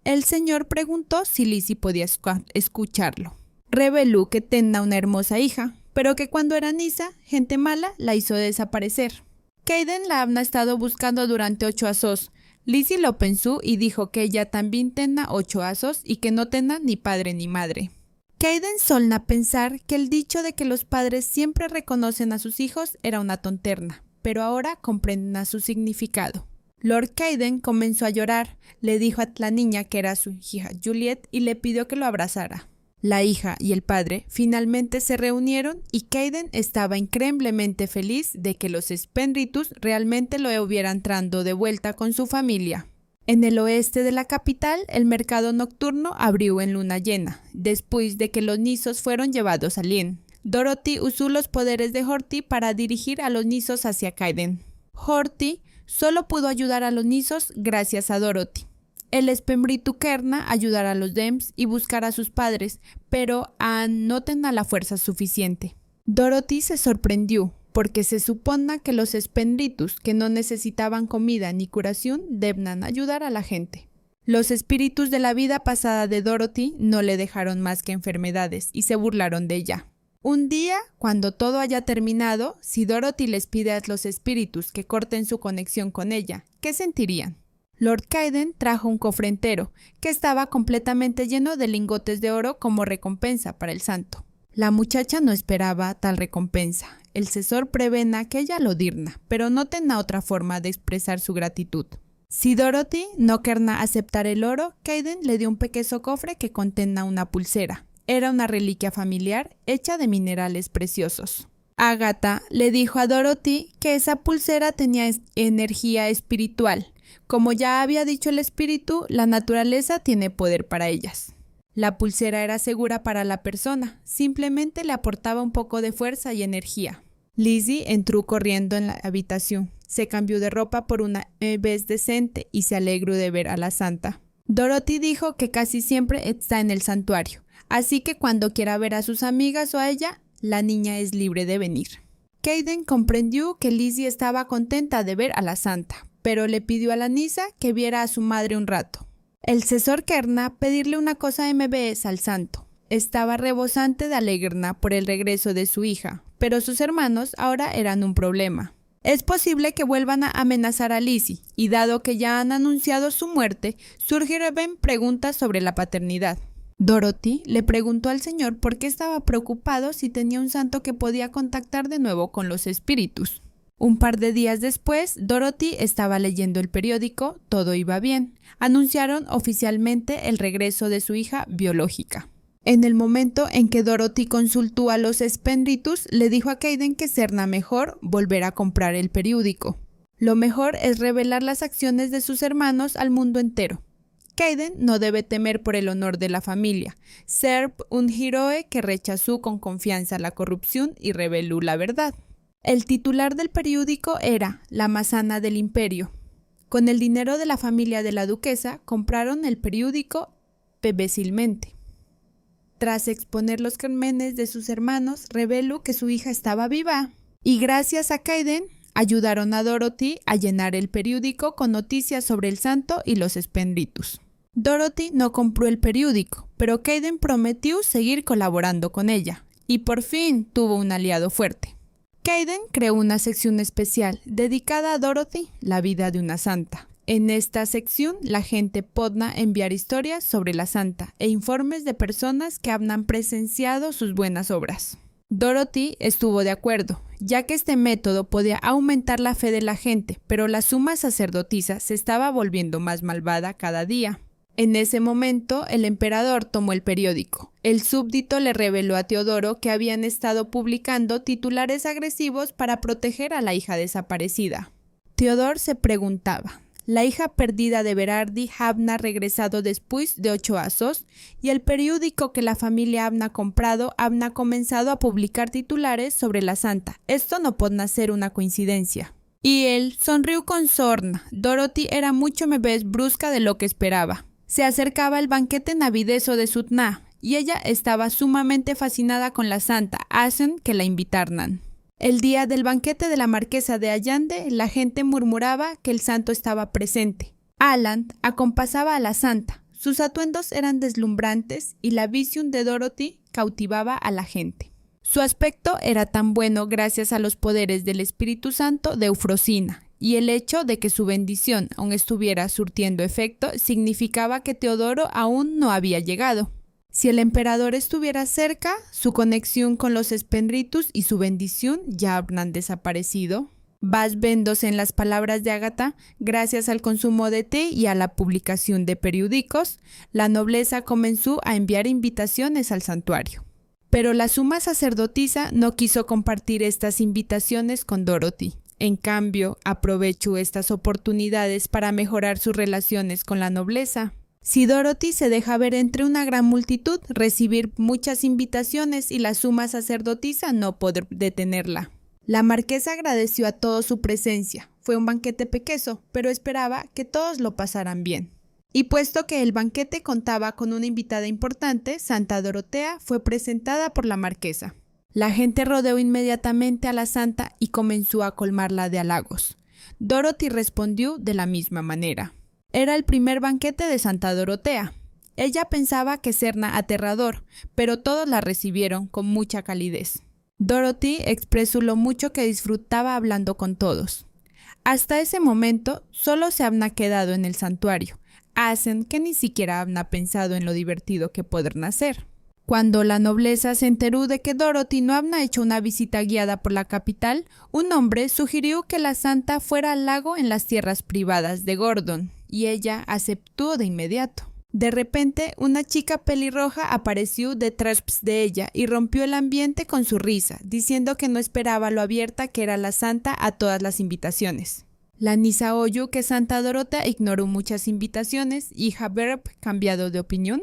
El señor preguntó si Lizzie podía escucharlo. Reveló que tenía una hermosa hija, pero que cuando era Nisa, gente mala la hizo desaparecer. Kaden la había estado buscando durante 8 asos. Lizzie lo pensó y dijo que ella también tenía 8 asos y que no tenía ni padre ni madre. Kaden solía pensar que el dicho de que los padres siempre reconocen a sus hijos era una tonterna, pero ahora comprenden su significado. Lord Kaden comenzó a llorar, le dijo a la niña que era su hija Juliet y le pidió que lo abrazara. La hija y el padre finalmente se reunieron y Kaden estaba increíblemente feliz de que los Spendritus realmente lo hubieran traído de vuelta con su familia. En el oeste de la capital, el mercado nocturno abrió en luna llena, después de que los Nisos fueron llevados a Lien. Dorothy usó los poderes de Horty para dirigir a los Nisos hacia Kaden. Horty solo pudo ayudar a los Nisos gracias a Dorothy. El Spendritu Kerna ayudará a los Dems y buscar a sus padres, pero Anne no tenía la fuerza suficiente. Dorothy se sorprendió, porque se supone que los Spendritus que no necesitaban comida ni curación debían ayudar a la gente. Los espíritus de la vida pasada de Dorothy no le dejaron más que enfermedades y se burlaron de ella. Un día, cuando todo haya terminado, si Dorothy les pide a los espíritus que corten su conexión con ella, ¿qué sentirían? Lord Kaden trajo un cofre entero, que estaba completamente lleno de lingotes de oro como recompensa para el santo. La muchacha no esperaba tal recompensa. El cesor prevena que ella lo dirna, pero no tenía otra forma de expresar su gratitud. Si Dorothy no quería aceptar el oro, Kaden le dio un pequeño cofre que contenía una pulsera. Era una reliquia familiar hecha de minerales preciosos. Agatha le dijo a Dorothy que esa pulsera tenía energía espiritual. Como ya había dicho el espíritu, la naturaleza tiene poder para ellas. La pulsera era segura para la persona, simplemente le aportaba un poco de fuerza y energía. Lizzie entró corriendo en la habitación, se cambió de ropa por una vez decente y se alegró de ver a la santa. Dorothy dijo que casi siempre está en el santuario, así que cuando quiera ver a sus amigas o a ella, la niña es libre de venir. Kaden comprendió que Lizzie estaba contenta de ver a la santa, pero le pidió a la Nisa que viera a su madre un rato. El cesor Kerna pedirle una cosa MBS al santo. Estaba rebosante de alegría por el regreso de su hija, pero sus hermanos ahora eran un problema. Es posible que vuelvan a amenazar a Lizzie, y dado que ya han anunciado su muerte, surgieron preguntas sobre la paternidad. Dorothy le preguntó al señor por qué estaba preocupado si tenía un santo que podía contactar de nuevo con los espíritus. Un par de días después, Dorothy estaba leyendo el periódico, todo iba bien. Anunciaron oficialmente el regreso de su hija biológica. En el momento en que Dorothy consultó a los Spendritus, le dijo a Kaden que sería mejor volver a comprar el periódico. Lo mejor es revelar las acciones de sus hermanos al mundo entero. Kaden no debe temer por el honor de la familia, ser un héroe que rechazó con confianza la corrupción y reveló la verdad. El titular del periódico era La Manzana del Imperio. Con el dinero de la familia de la duquesa, compraron el periódico imbécilmente. Tras exponer los crímenes de sus hermanos, reveló que su hija estaba viva. Y gracias a Kaden, ayudaron a Dorothy a llenar el periódico con noticias sobre el santo y los Spendritus. Dorothy no compró el periódico, pero Kaden prometió seguir colaborando con ella. Y por fin tuvo un aliado fuerte. Kaden creó una sección especial dedicada a Dorothy, la vida de una santa. En esta sección, la gente podrá enviar historias sobre la santa e informes de personas que habrán presenciado sus buenas obras. Dorothy estuvo de acuerdo, ya que este método podía aumentar la fe de la gente, pero la suma sacerdotisa se estaba volviendo más malvada cada día. En ese momento, el emperador tomó el periódico. El súbdito le reveló a Teodoro que habían estado publicando titulares agresivos para proteger a la hija desaparecida. Teodoro se preguntaba, ¿la hija perdida de Berardi había regresado después de 8 asos? Y el periódico que la familia había comprado había comenzado a publicar titulares sobre la santa. Esto no podía ser una coincidencia. Y él sonrió con sorna. Dorothy era mucho más brusca de lo que esperaba. Se acercaba el banquete navideño de Sutna. y ella estaba sumamente fascinada con la santa, hacen que la invitaran. El día del banquete de la marquesa de Allande, la gente murmuraba que el santo estaba presente. Alan acompasaba a la santa, sus atuendos eran deslumbrantes y la visión de Dorothy cautivaba a la gente. Su aspecto era tan bueno gracias a los poderes del Espíritu Santo de Eufrosina, y el hecho de que su bendición aún estuviera surtiendo efecto significaba que Teodoro aún no había llegado. Si el emperador estuviera cerca, su conexión con los Spendritus y su bendición ya habrán desaparecido. Vas vendose en las palabras de Ágata, gracias al consumo de té y a la publicación de periódicos, la nobleza comenzó a enviar invitaciones al santuario. Pero la suma sacerdotisa no quiso compartir estas invitaciones con Dorothy. En cambio, aprovechó estas oportunidades para mejorar sus relaciones con la nobleza. Si Dorothy se deja ver entre una gran multitud, recibir muchas invitaciones y la suma sacerdotisa no poder detenerla. La marquesa agradeció a todos su presencia. Fue un banquete pequeño, pero esperaba que todos lo pasaran bien. Y puesto que el banquete contaba con una invitada importante, Santa Dorotea fue presentada por la marquesa. La gente rodeó inmediatamente a la santa y comenzó a colmarla de halagos. Dorothy respondió de la misma manera. Era el primer banquete de Santa Dorotea. Ella pensaba que será aterrador, pero todos la recibieron con mucha calidez. Dorothy expresó lo mucho que disfrutaba hablando con todos. Hasta ese momento, solo se había quedado en el santuario. Hacen que ni siquiera había pensado en lo divertido que podrían hacer. Cuando la nobleza se enteró de que Dorothy no había hecho una visita guiada por la capital, un hombre sugirió que la santa fuera al lago en las tierras privadas de Gordon, y ella aceptó de inmediato. De repente, una chica pelirroja apareció detrás de ella y rompió el ambiente con su risa, diciendo que no esperaba lo abierta que era la santa a todas las invitaciones. La Nisa oyó que Santa Dorotea ignoró muchas invitaciones y haber cambiado de opinión.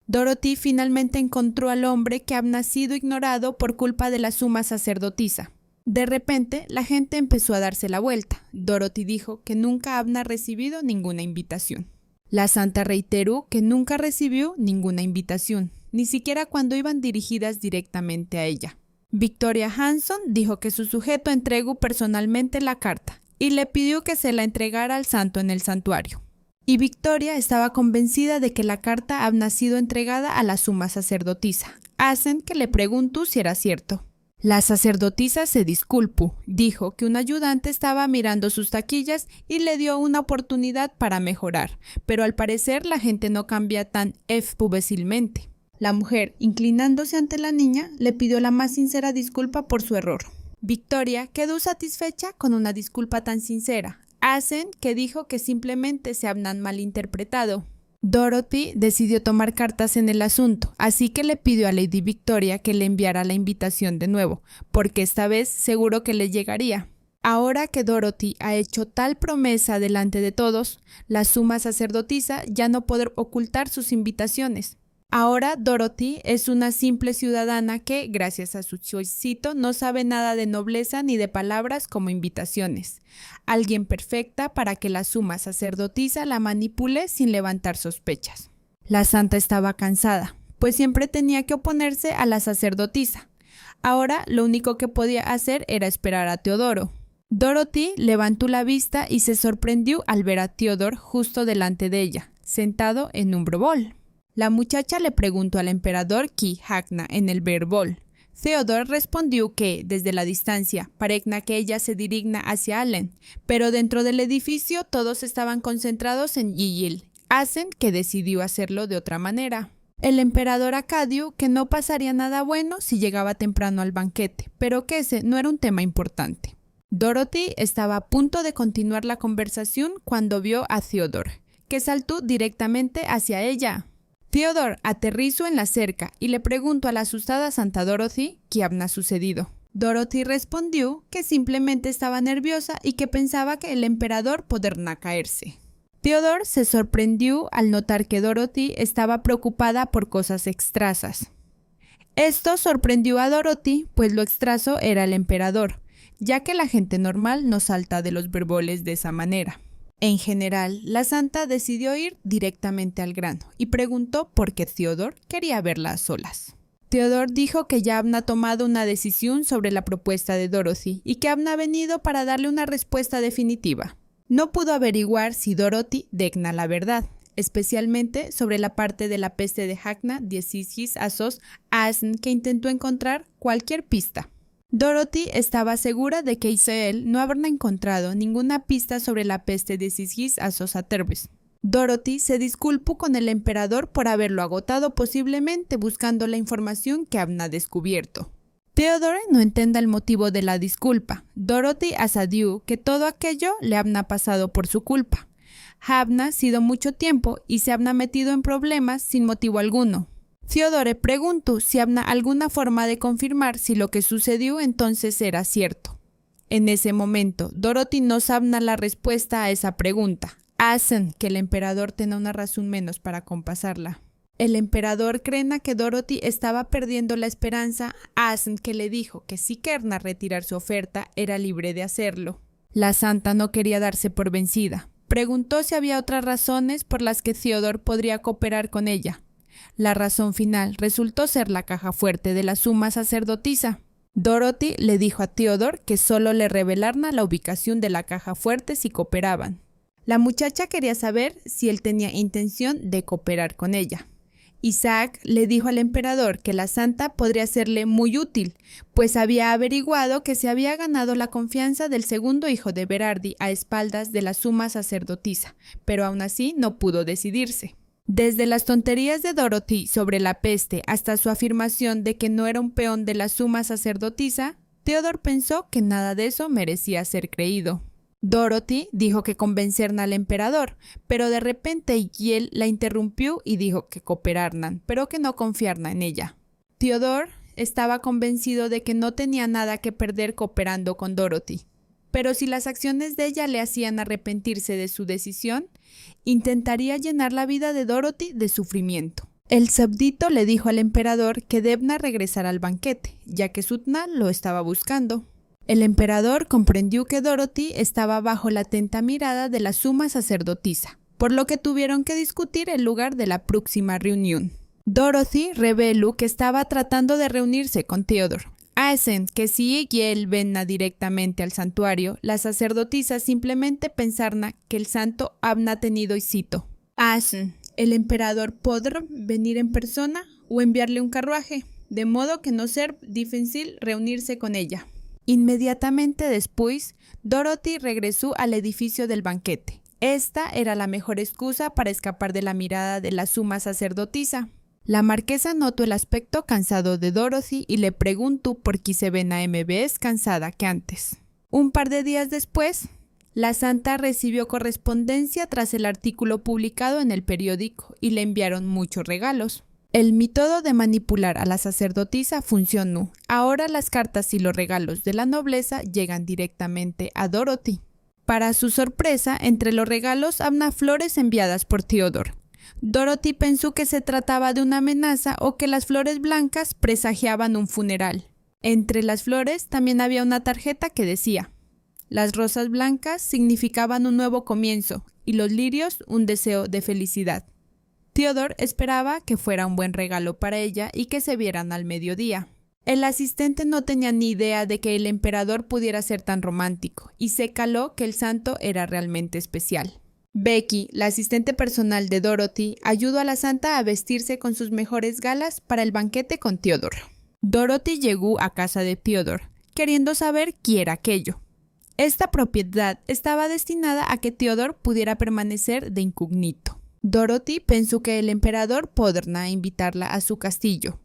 Dorothy finalmente encontró al hombre que había sido ignorado por culpa de la suma sacerdotisa. De repente, la gente empezó a darse la vuelta. Dorothy dijo que nunca había recibido ninguna invitación. La santa reiteró que nunca recibió ninguna invitación, ni siquiera cuando iban dirigidas directamente a ella. Victoria Hanson dijo que su sujeto entregó personalmente la carta y le pidió que se la entregara al santo en el santuario. Y Victoria estaba convencida de que la carta había sido entregada a la suma sacerdotisa. Hacen que le preguntó si era cierto. La sacerdotisa se disculpó, dijo que un ayudante estaba mirando sus taquillas y le dio una oportunidad para mejorar, pero al parecer la gente no cambia tan fácilmente. La mujer, inclinándose ante la niña, le pidió la más sincera disculpa por su error. Victoria quedó satisfecha con una disculpa tan sincera. Hacen que dijo que simplemente se habían malinterpretado. Dorothy decidió tomar cartas en el asunto, así que le pidió a Lady Victoria que le enviara la invitación de nuevo, porque esta vez seguro que le llegaría. Ahora que Dorothy ha hecho tal promesa delante de todos, la suma sacerdotisa ya no podrá ocultar sus invitaciones. Ahora Dorothy es una simple ciudadana que, gracias a su choicito, no sabe nada de nobleza ni de palabras como invitaciones. Alguien perfecta para que la suma sacerdotisa la manipule sin levantar sospechas. La santa estaba cansada, pues siempre tenía que oponerse a la sacerdotisa. Ahora lo único que podía hacer era esperar a Teodoro. Dorothy levantó la vista y se sorprendió al ver a Theodore justo delante de ella, sentado en un brobol. La muchacha le preguntó al emperador qui hagna en el verbol. Theodore respondió que, desde la distancia, parecna que ella se dirigna hacia Allen, pero dentro del edificio todos estaban concentrados en Yiyil. Hacen que decidió hacerlo de otra manera. El emperador acadio que no pasaría nada bueno si llegaba temprano al banquete, pero que ese no era un tema importante. Dorothy estaba a punto de continuar la conversación cuando vio a Theodore, que saltó directamente hacia ella. Theodore aterrizó en la cerca y le preguntó a la asustada Santa Dorothy qué había sucedido. Dorothy respondió que simplemente estaba nerviosa y que pensaba que el emperador podría caerse. Theodore se sorprendió al notar que Dorothy estaba preocupada por cosas extrasas. Esto sorprendió a Dorothy, pues lo extraso era el emperador, ya que la gente normal no salta de los verboles de esa manera. En general, la santa decidió ir directamente al grano y preguntó por qué Theodore quería verla a solas. Theodore dijo que ya había tomado una decisión sobre la propuesta de Dorothy y que había venido para darle una respuesta definitiva. No pudo averiguar si Dorothy decna la verdad, especialmente sobre la parte de la peste de Hagna diezis asos asn que intentó encontrar cualquier pista. Dorothy estaba segura de que Isael no habría encontrado ninguna pista sobre la peste diezis asos aterbes. Dorothy se disculpó con el emperador por haberlo agotado posiblemente buscando la información que había descubierto. Theodore no entiende el motivo de la disculpa. Dorothy asadió que todo aquello le había pasado por su culpa. Había sido mucho tiempo y se había metido en problemas sin motivo alguno. Theodore preguntó si había alguna forma de confirmar si lo que sucedió entonces era cierto. En ese momento, Dorothy no sabía la respuesta a esa pregunta. Hacen que el emperador tenga una razón menos para compasarla. El emperador cree que Dorothy estaba perdiendo la esperanza, hacen que le dijo que si quería retirar su oferta era libre de hacerlo. La santa no quería darse por vencida. Preguntó si había otras razones por las que Theodore podría cooperar con ella. La razón final resultó ser la caja fuerte de la suma sacerdotisa. Dorothy le dijo a Theodore que solo le revelaran la ubicación de la caja fuerte si cooperaban. La muchacha quería saber si él tenía intención de cooperar con ella. Isaac le dijo al emperador que la santa podría serle muy útil, pues había averiguado que se había ganado la confianza del segundo hijo de Berardi a espaldas de la suma sacerdotisa, pero aún así no pudo decidirse. Desde las tonterías de Dorothy sobre la peste hasta su afirmación de que no era un peón de la suma sacerdotisa, Theodore pensó que nada de eso merecía ser creído. Dorothy dijo que convencerían al emperador, pero de repente él la interrumpió y dijo que cooperaran, pero que no confiaran en ella. Theodore estaba convencido de que no tenía nada que perder cooperando con Dorothy, pero si las acciones de ella le hacían arrepentirse de su decisión, intentaría llenar la vida de Dorothy de sufrimiento. El súbdito le dijo al emperador que debía regresar al banquete, ya que Sutna lo estaba buscando. El emperador comprendió que Dorothy estaba bajo la atenta mirada de la suma sacerdotisa, por lo que tuvieron que discutir el lugar de la próxima reunión. Dorothy reveló que estaba tratando de reunirse con Theodore. Hacen que si ella y él ven directamente al santuario, las sacerdotisas simplemente pensaron que el santo había tenido éxito. Hacen, el emperador podrá venir en persona o enviarle un carruaje, de modo que no ser difícil reunirse con ella. Inmediatamente después, Dorothy regresó al edificio del banquete. Esta era la mejor excusa para escapar de la mirada de la suma sacerdotisa. La marquesa notó el aspecto cansado de Dorothy y le preguntó por qué se ven a MBS cansada que antes. Un par de días después, la santa recibió correspondencia tras el artículo publicado en el periódico y le enviaron muchos regalos. El método de manipular a la sacerdotisa funcionó. Ahora las cartas y los regalos de la nobleza llegan directamente a Dorothy. Para su sorpresa, entre los regalos había flores enviadas por Theodore. Dorothy pensó que se trataba de una amenaza o que las flores blancas presagiaban un funeral. Entre las flores también había una tarjeta que decía: las rosas blancas significaban un nuevo comienzo y los lirios un deseo de felicidad. Theodore esperaba que fuera un buen regalo para ella y que se vieran al mediodía. El asistente no tenía ni idea de que el emperador pudiera ser tan romántico y se caló que el santo era realmente especial. Becky, la asistente personal de Dorothy, ayudó a la santa a vestirse con sus mejores galas para el banquete con Theodore. Dorothy llegó a casa de Theodore, queriendo saber qué era aquello. Esta propiedad estaba destinada a que Theodore pudiera permanecer de incógnito. Dorothy pensó que el emperador podría invitarla a su castillo,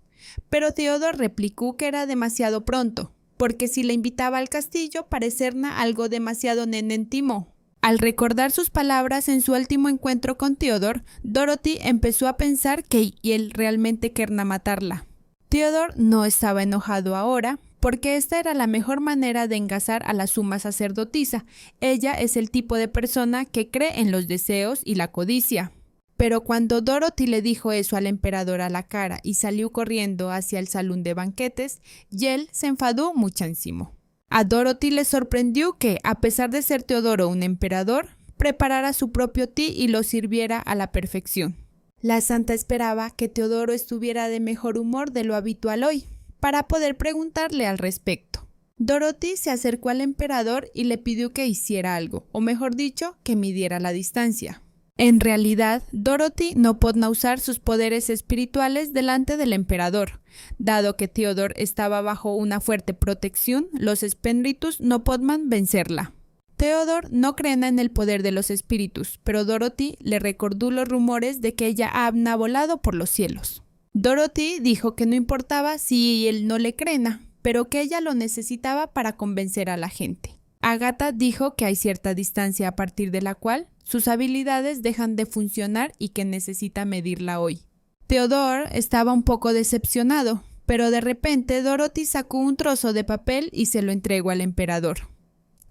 pero Theodore replicó que era demasiado pronto, porque si la invitaba al castillo parecerna algo demasiado íntimo. Al recordar sus palabras en su último encuentro con Theodore, Dorothy empezó a pensar que él realmente quería matarla. Theodore no estaba enojado ahora, porque esta era la mejor manera de engasar a la suma sacerdotisa. Ella es el tipo de persona que cree en los deseos y la codicia. Pero cuando Dorothy le dijo eso al emperador a la cara y salió corriendo hacia el salón de banquetes, él se enfadó muchísimo. A Dorothy le sorprendió que, a pesar de ser Teodoro un emperador, preparara su propio té y lo sirviera a la perfección. La santa esperaba que Teodoro estuviera de mejor humor de lo habitual hoy, para poder preguntarle al respecto. Dorothy se acercó al emperador y le pidió que hiciera algo, o mejor dicho, que midiera la distancia. En realidad, Dorothy no podía usar sus poderes espirituales delante del emperador. Dado que Theodore estaba bajo una fuerte protección, los espíritus no podían vencerla. Theodore no creía en el poder de los espíritus, pero Dorothy le recordó los rumores de que ella había volado por los cielos. Dorothy dijo que no importaba si él no le creía, pero que ella lo necesitaba para convencer a la gente. Agatha dijo que hay cierta distancia a partir de la cual sus habilidades dejan de funcionar y que necesita medirla hoy. Theodore estaba un poco decepcionado, pero de repente Dorothy sacó un trozo de papel y se lo entregó al emperador.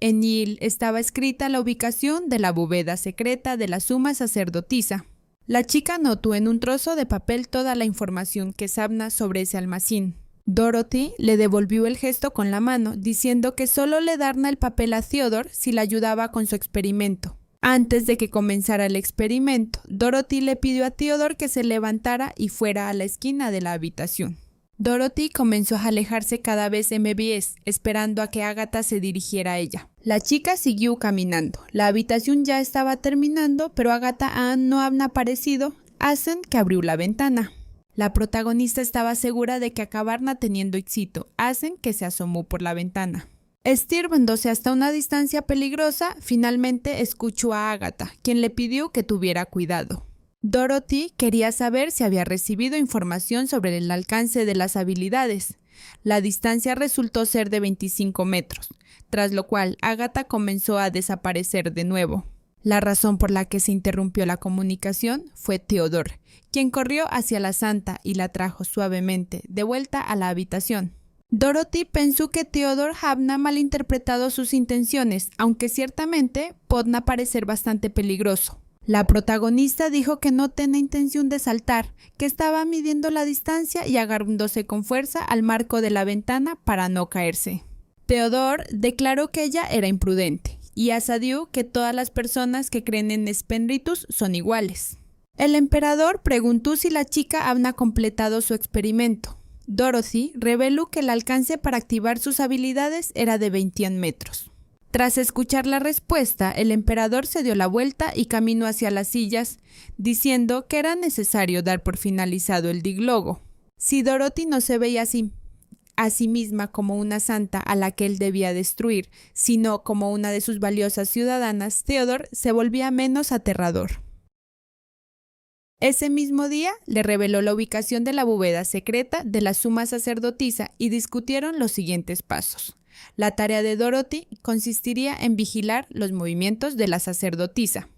En él estaba escrita la ubicación de la bóveda secreta de la suma sacerdotisa. La chica notó en un trozo de papel toda la información que sabía sobre ese almacén. Dorothy le devolvió el gesto con la mano, diciendo que solo le daría el papel a Theodore si le ayudaba con su experimento. Antes de que comenzara el experimento, Dorothy le pidió a Theodore que se levantara y fuera a la esquina de la habitación. Dorothy comenzó a alejarse cada vez más, esperando a que Agatha se dirigiera a ella. La chica siguió caminando. La habitación ya estaba terminando, pero Agatha no había aparecido, hacen que abrió la ventana. La protagonista estaba segura de que acabaría teniendo éxito, hacen que se asomó por la ventana. Estirvándose hasta una distancia peligrosa, finalmente escuchó a Agatha, quien le pidió que tuviera cuidado. Dorothy quería saber si había recibido información sobre el alcance de las habilidades. La distancia resultó ser de 25 metros, tras lo cual Agatha comenzó a desaparecer de nuevo. La razón por la que se interrumpió la comunicación fue Theodore, quien corrió hacia la santa y la trajo suavemente de vuelta a la habitación. Dorothy pensó que Theodore había malinterpretado sus intenciones, aunque ciertamente podía parecer bastante peligroso. La protagonista dijo que no tenía intención de saltar, que estaba midiendo la distancia y agarrándose con fuerza al marco de la ventana para no caerse. Theodore declaró que ella era imprudente y asadió que todas las personas que creen en espíritus son iguales. El emperador preguntó si la chica había completado su experimento. Dorothy reveló que el alcance para activar sus habilidades era de 21 metros. Tras escuchar la respuesta, el emperador se dio la vuelta y caminó hacia las sillas, diciendo que era necesario dar por finalizado el diglogo. Si Dorothy no se veía a sí misma como una santa a la que él debía destruir, sino como una de sus valiosas ciudadanas, Theodore se volvía menos aterrador. Ese mismo día le reveló la ubicación de la bóveda secreta de la suma sacerdotisa y discutieron los siguientes pasos. La tarea de Dorothy consistiría en vigilar los movimientos de la sacerdotisa.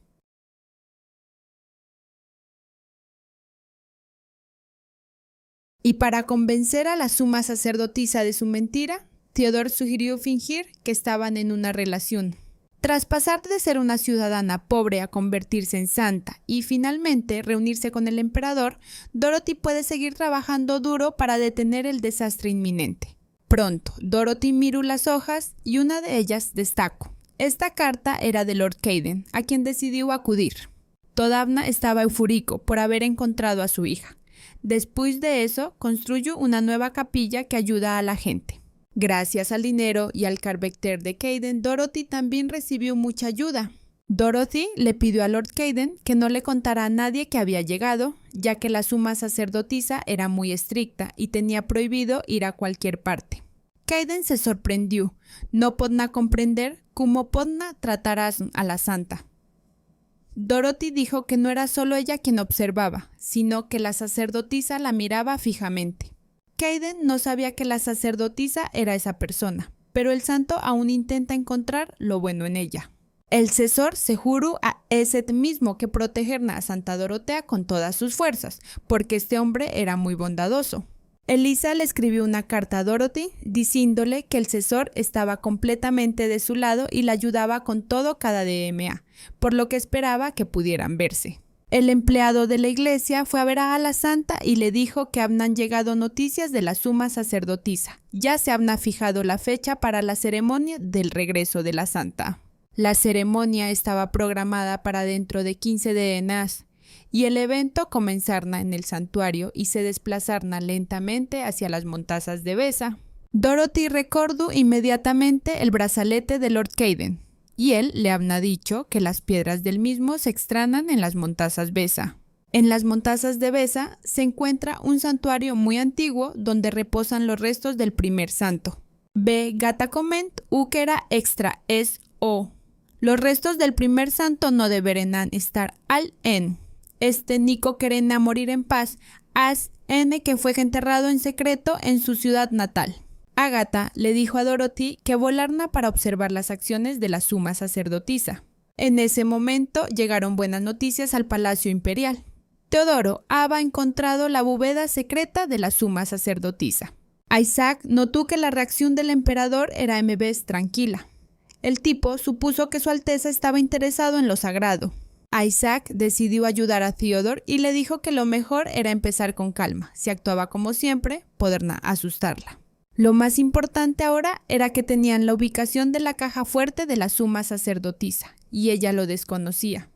Y para convencer a la suma sacerdotisa de su mentira, Theodore sugirió fingir que estaban en una relación. Tras pasar de ser una ciudadana pobre a convertirse en santa y finalmente reunirse con el emperador, Dorothy puede seguir trabajando duro para detener el desastre inminente. Pronto, Dorothy miró las hojas y una de ellas destacó. Esta carta era de Lord Caden, a quien decidió acudir. Todavía estaba eufórico por haber encontrado a su hija. Después de eso, construyó una nueva capilla que ayuda a la gente. Gracias al dinero y al carácter de Caden, Dorothy también recibió mucha ayuda. Dorothy le pidió a Lord Caden que no le contara a nadie que había llegado, ya que la suma sacerdotisa era muy estricta y tenía prohibido ir a cualquier parte. Caden se sorprendió, no podía comprender cómo podía tratar a la santa. Dorothy dijo que no era solo ella quien observaba, sino que la sacerdotisa la miraba fijamente. Caden no sabía que la sacerdotisa era esa persona, pero el santo aún intenta encontrar lo bueno en ella. El cesor se juró a ese mismo que protegerá a Santa Dorotea con todas sus fuerzas, porque este hombre era muy bondadoso. Elisa le escribió una carta a Dorothy diciéndole que el cesor estaba completamente de su lado y la ayudaba con todo cada DMA, por lo que esperaba que pudieran verse. El empleado de la iglesia fue a ver a la santa y le dijo que habían llegado noticias de la suma sacerdotisa. Ya se había fijado la fecha para la ceremonia del regreso de la santa. La ceremonia estaba programada para dentro de 15 días y el evento comenzará en el santuario y se desplazará lentamente hacia las montañas de Besa. Dorothy recordó inmediatamente el brazalete de Lord Caden, y él le había dicho que las piedras del mismo se extranan en las montañas Besa. En las montañas de Besa se encuentra un santuario muy antiguo donde reposan los restos del primer santo. B. Gata coment que era extra es o. Los restos del primer santo no deberán estar al en. Nico querena morir en paz, as n que fue enterrado en secreto en su ciudad natal. Agatha le dijo a Dorothy que volarna para observar las acciones de la suma sacerdotisa. En ese momento llegaron buenas noticias al Palacio Imperial. Teodoro había encontrado la bóveda secreta de la suma sacerdotisa. Isaac notó que la reacción del emperador era en vez tranquila. El tipo supuso que su Alteza estaba interesado en lo sagrado. Isaac decidió ayudar a Theodore y le dijo que lo mejor era empezar con calma. Si actuaba como siempre, podría asustarla. Lo más importante ahora era que tenían la ubicación de la caja fuerte de la suma sacerdotisa, y ella lo desconocía.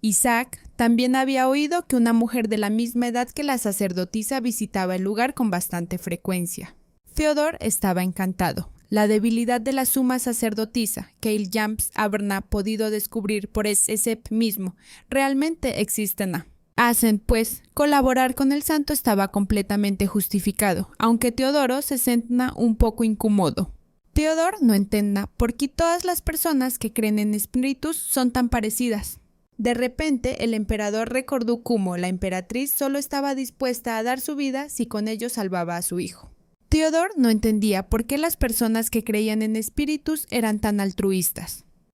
Isaac también había oído que una mujer de la misma edad que la sacerdotisa visitaba el lugar con bastante frecuencia. Theodore estaba encantado. La debilidad de la suma sacerdotisa, que el Jamps habrá podido descubrir por ese mismo, realmente existen. Hacen, pues, colaborar con el santo estaba completamente justificado, aunque Teodoro se sentía un poco incómodo. Teodoro no entendía por qué todas las personas que creen en espíritus son tan parecidas. De repente, el emperador recordó cómo la emperatriz solo estaba dispuesta a dar su vida si con ello salvaba a su hijo. Teodoro no entendía por qué las personas que creían en espíritus eran tan altruistas.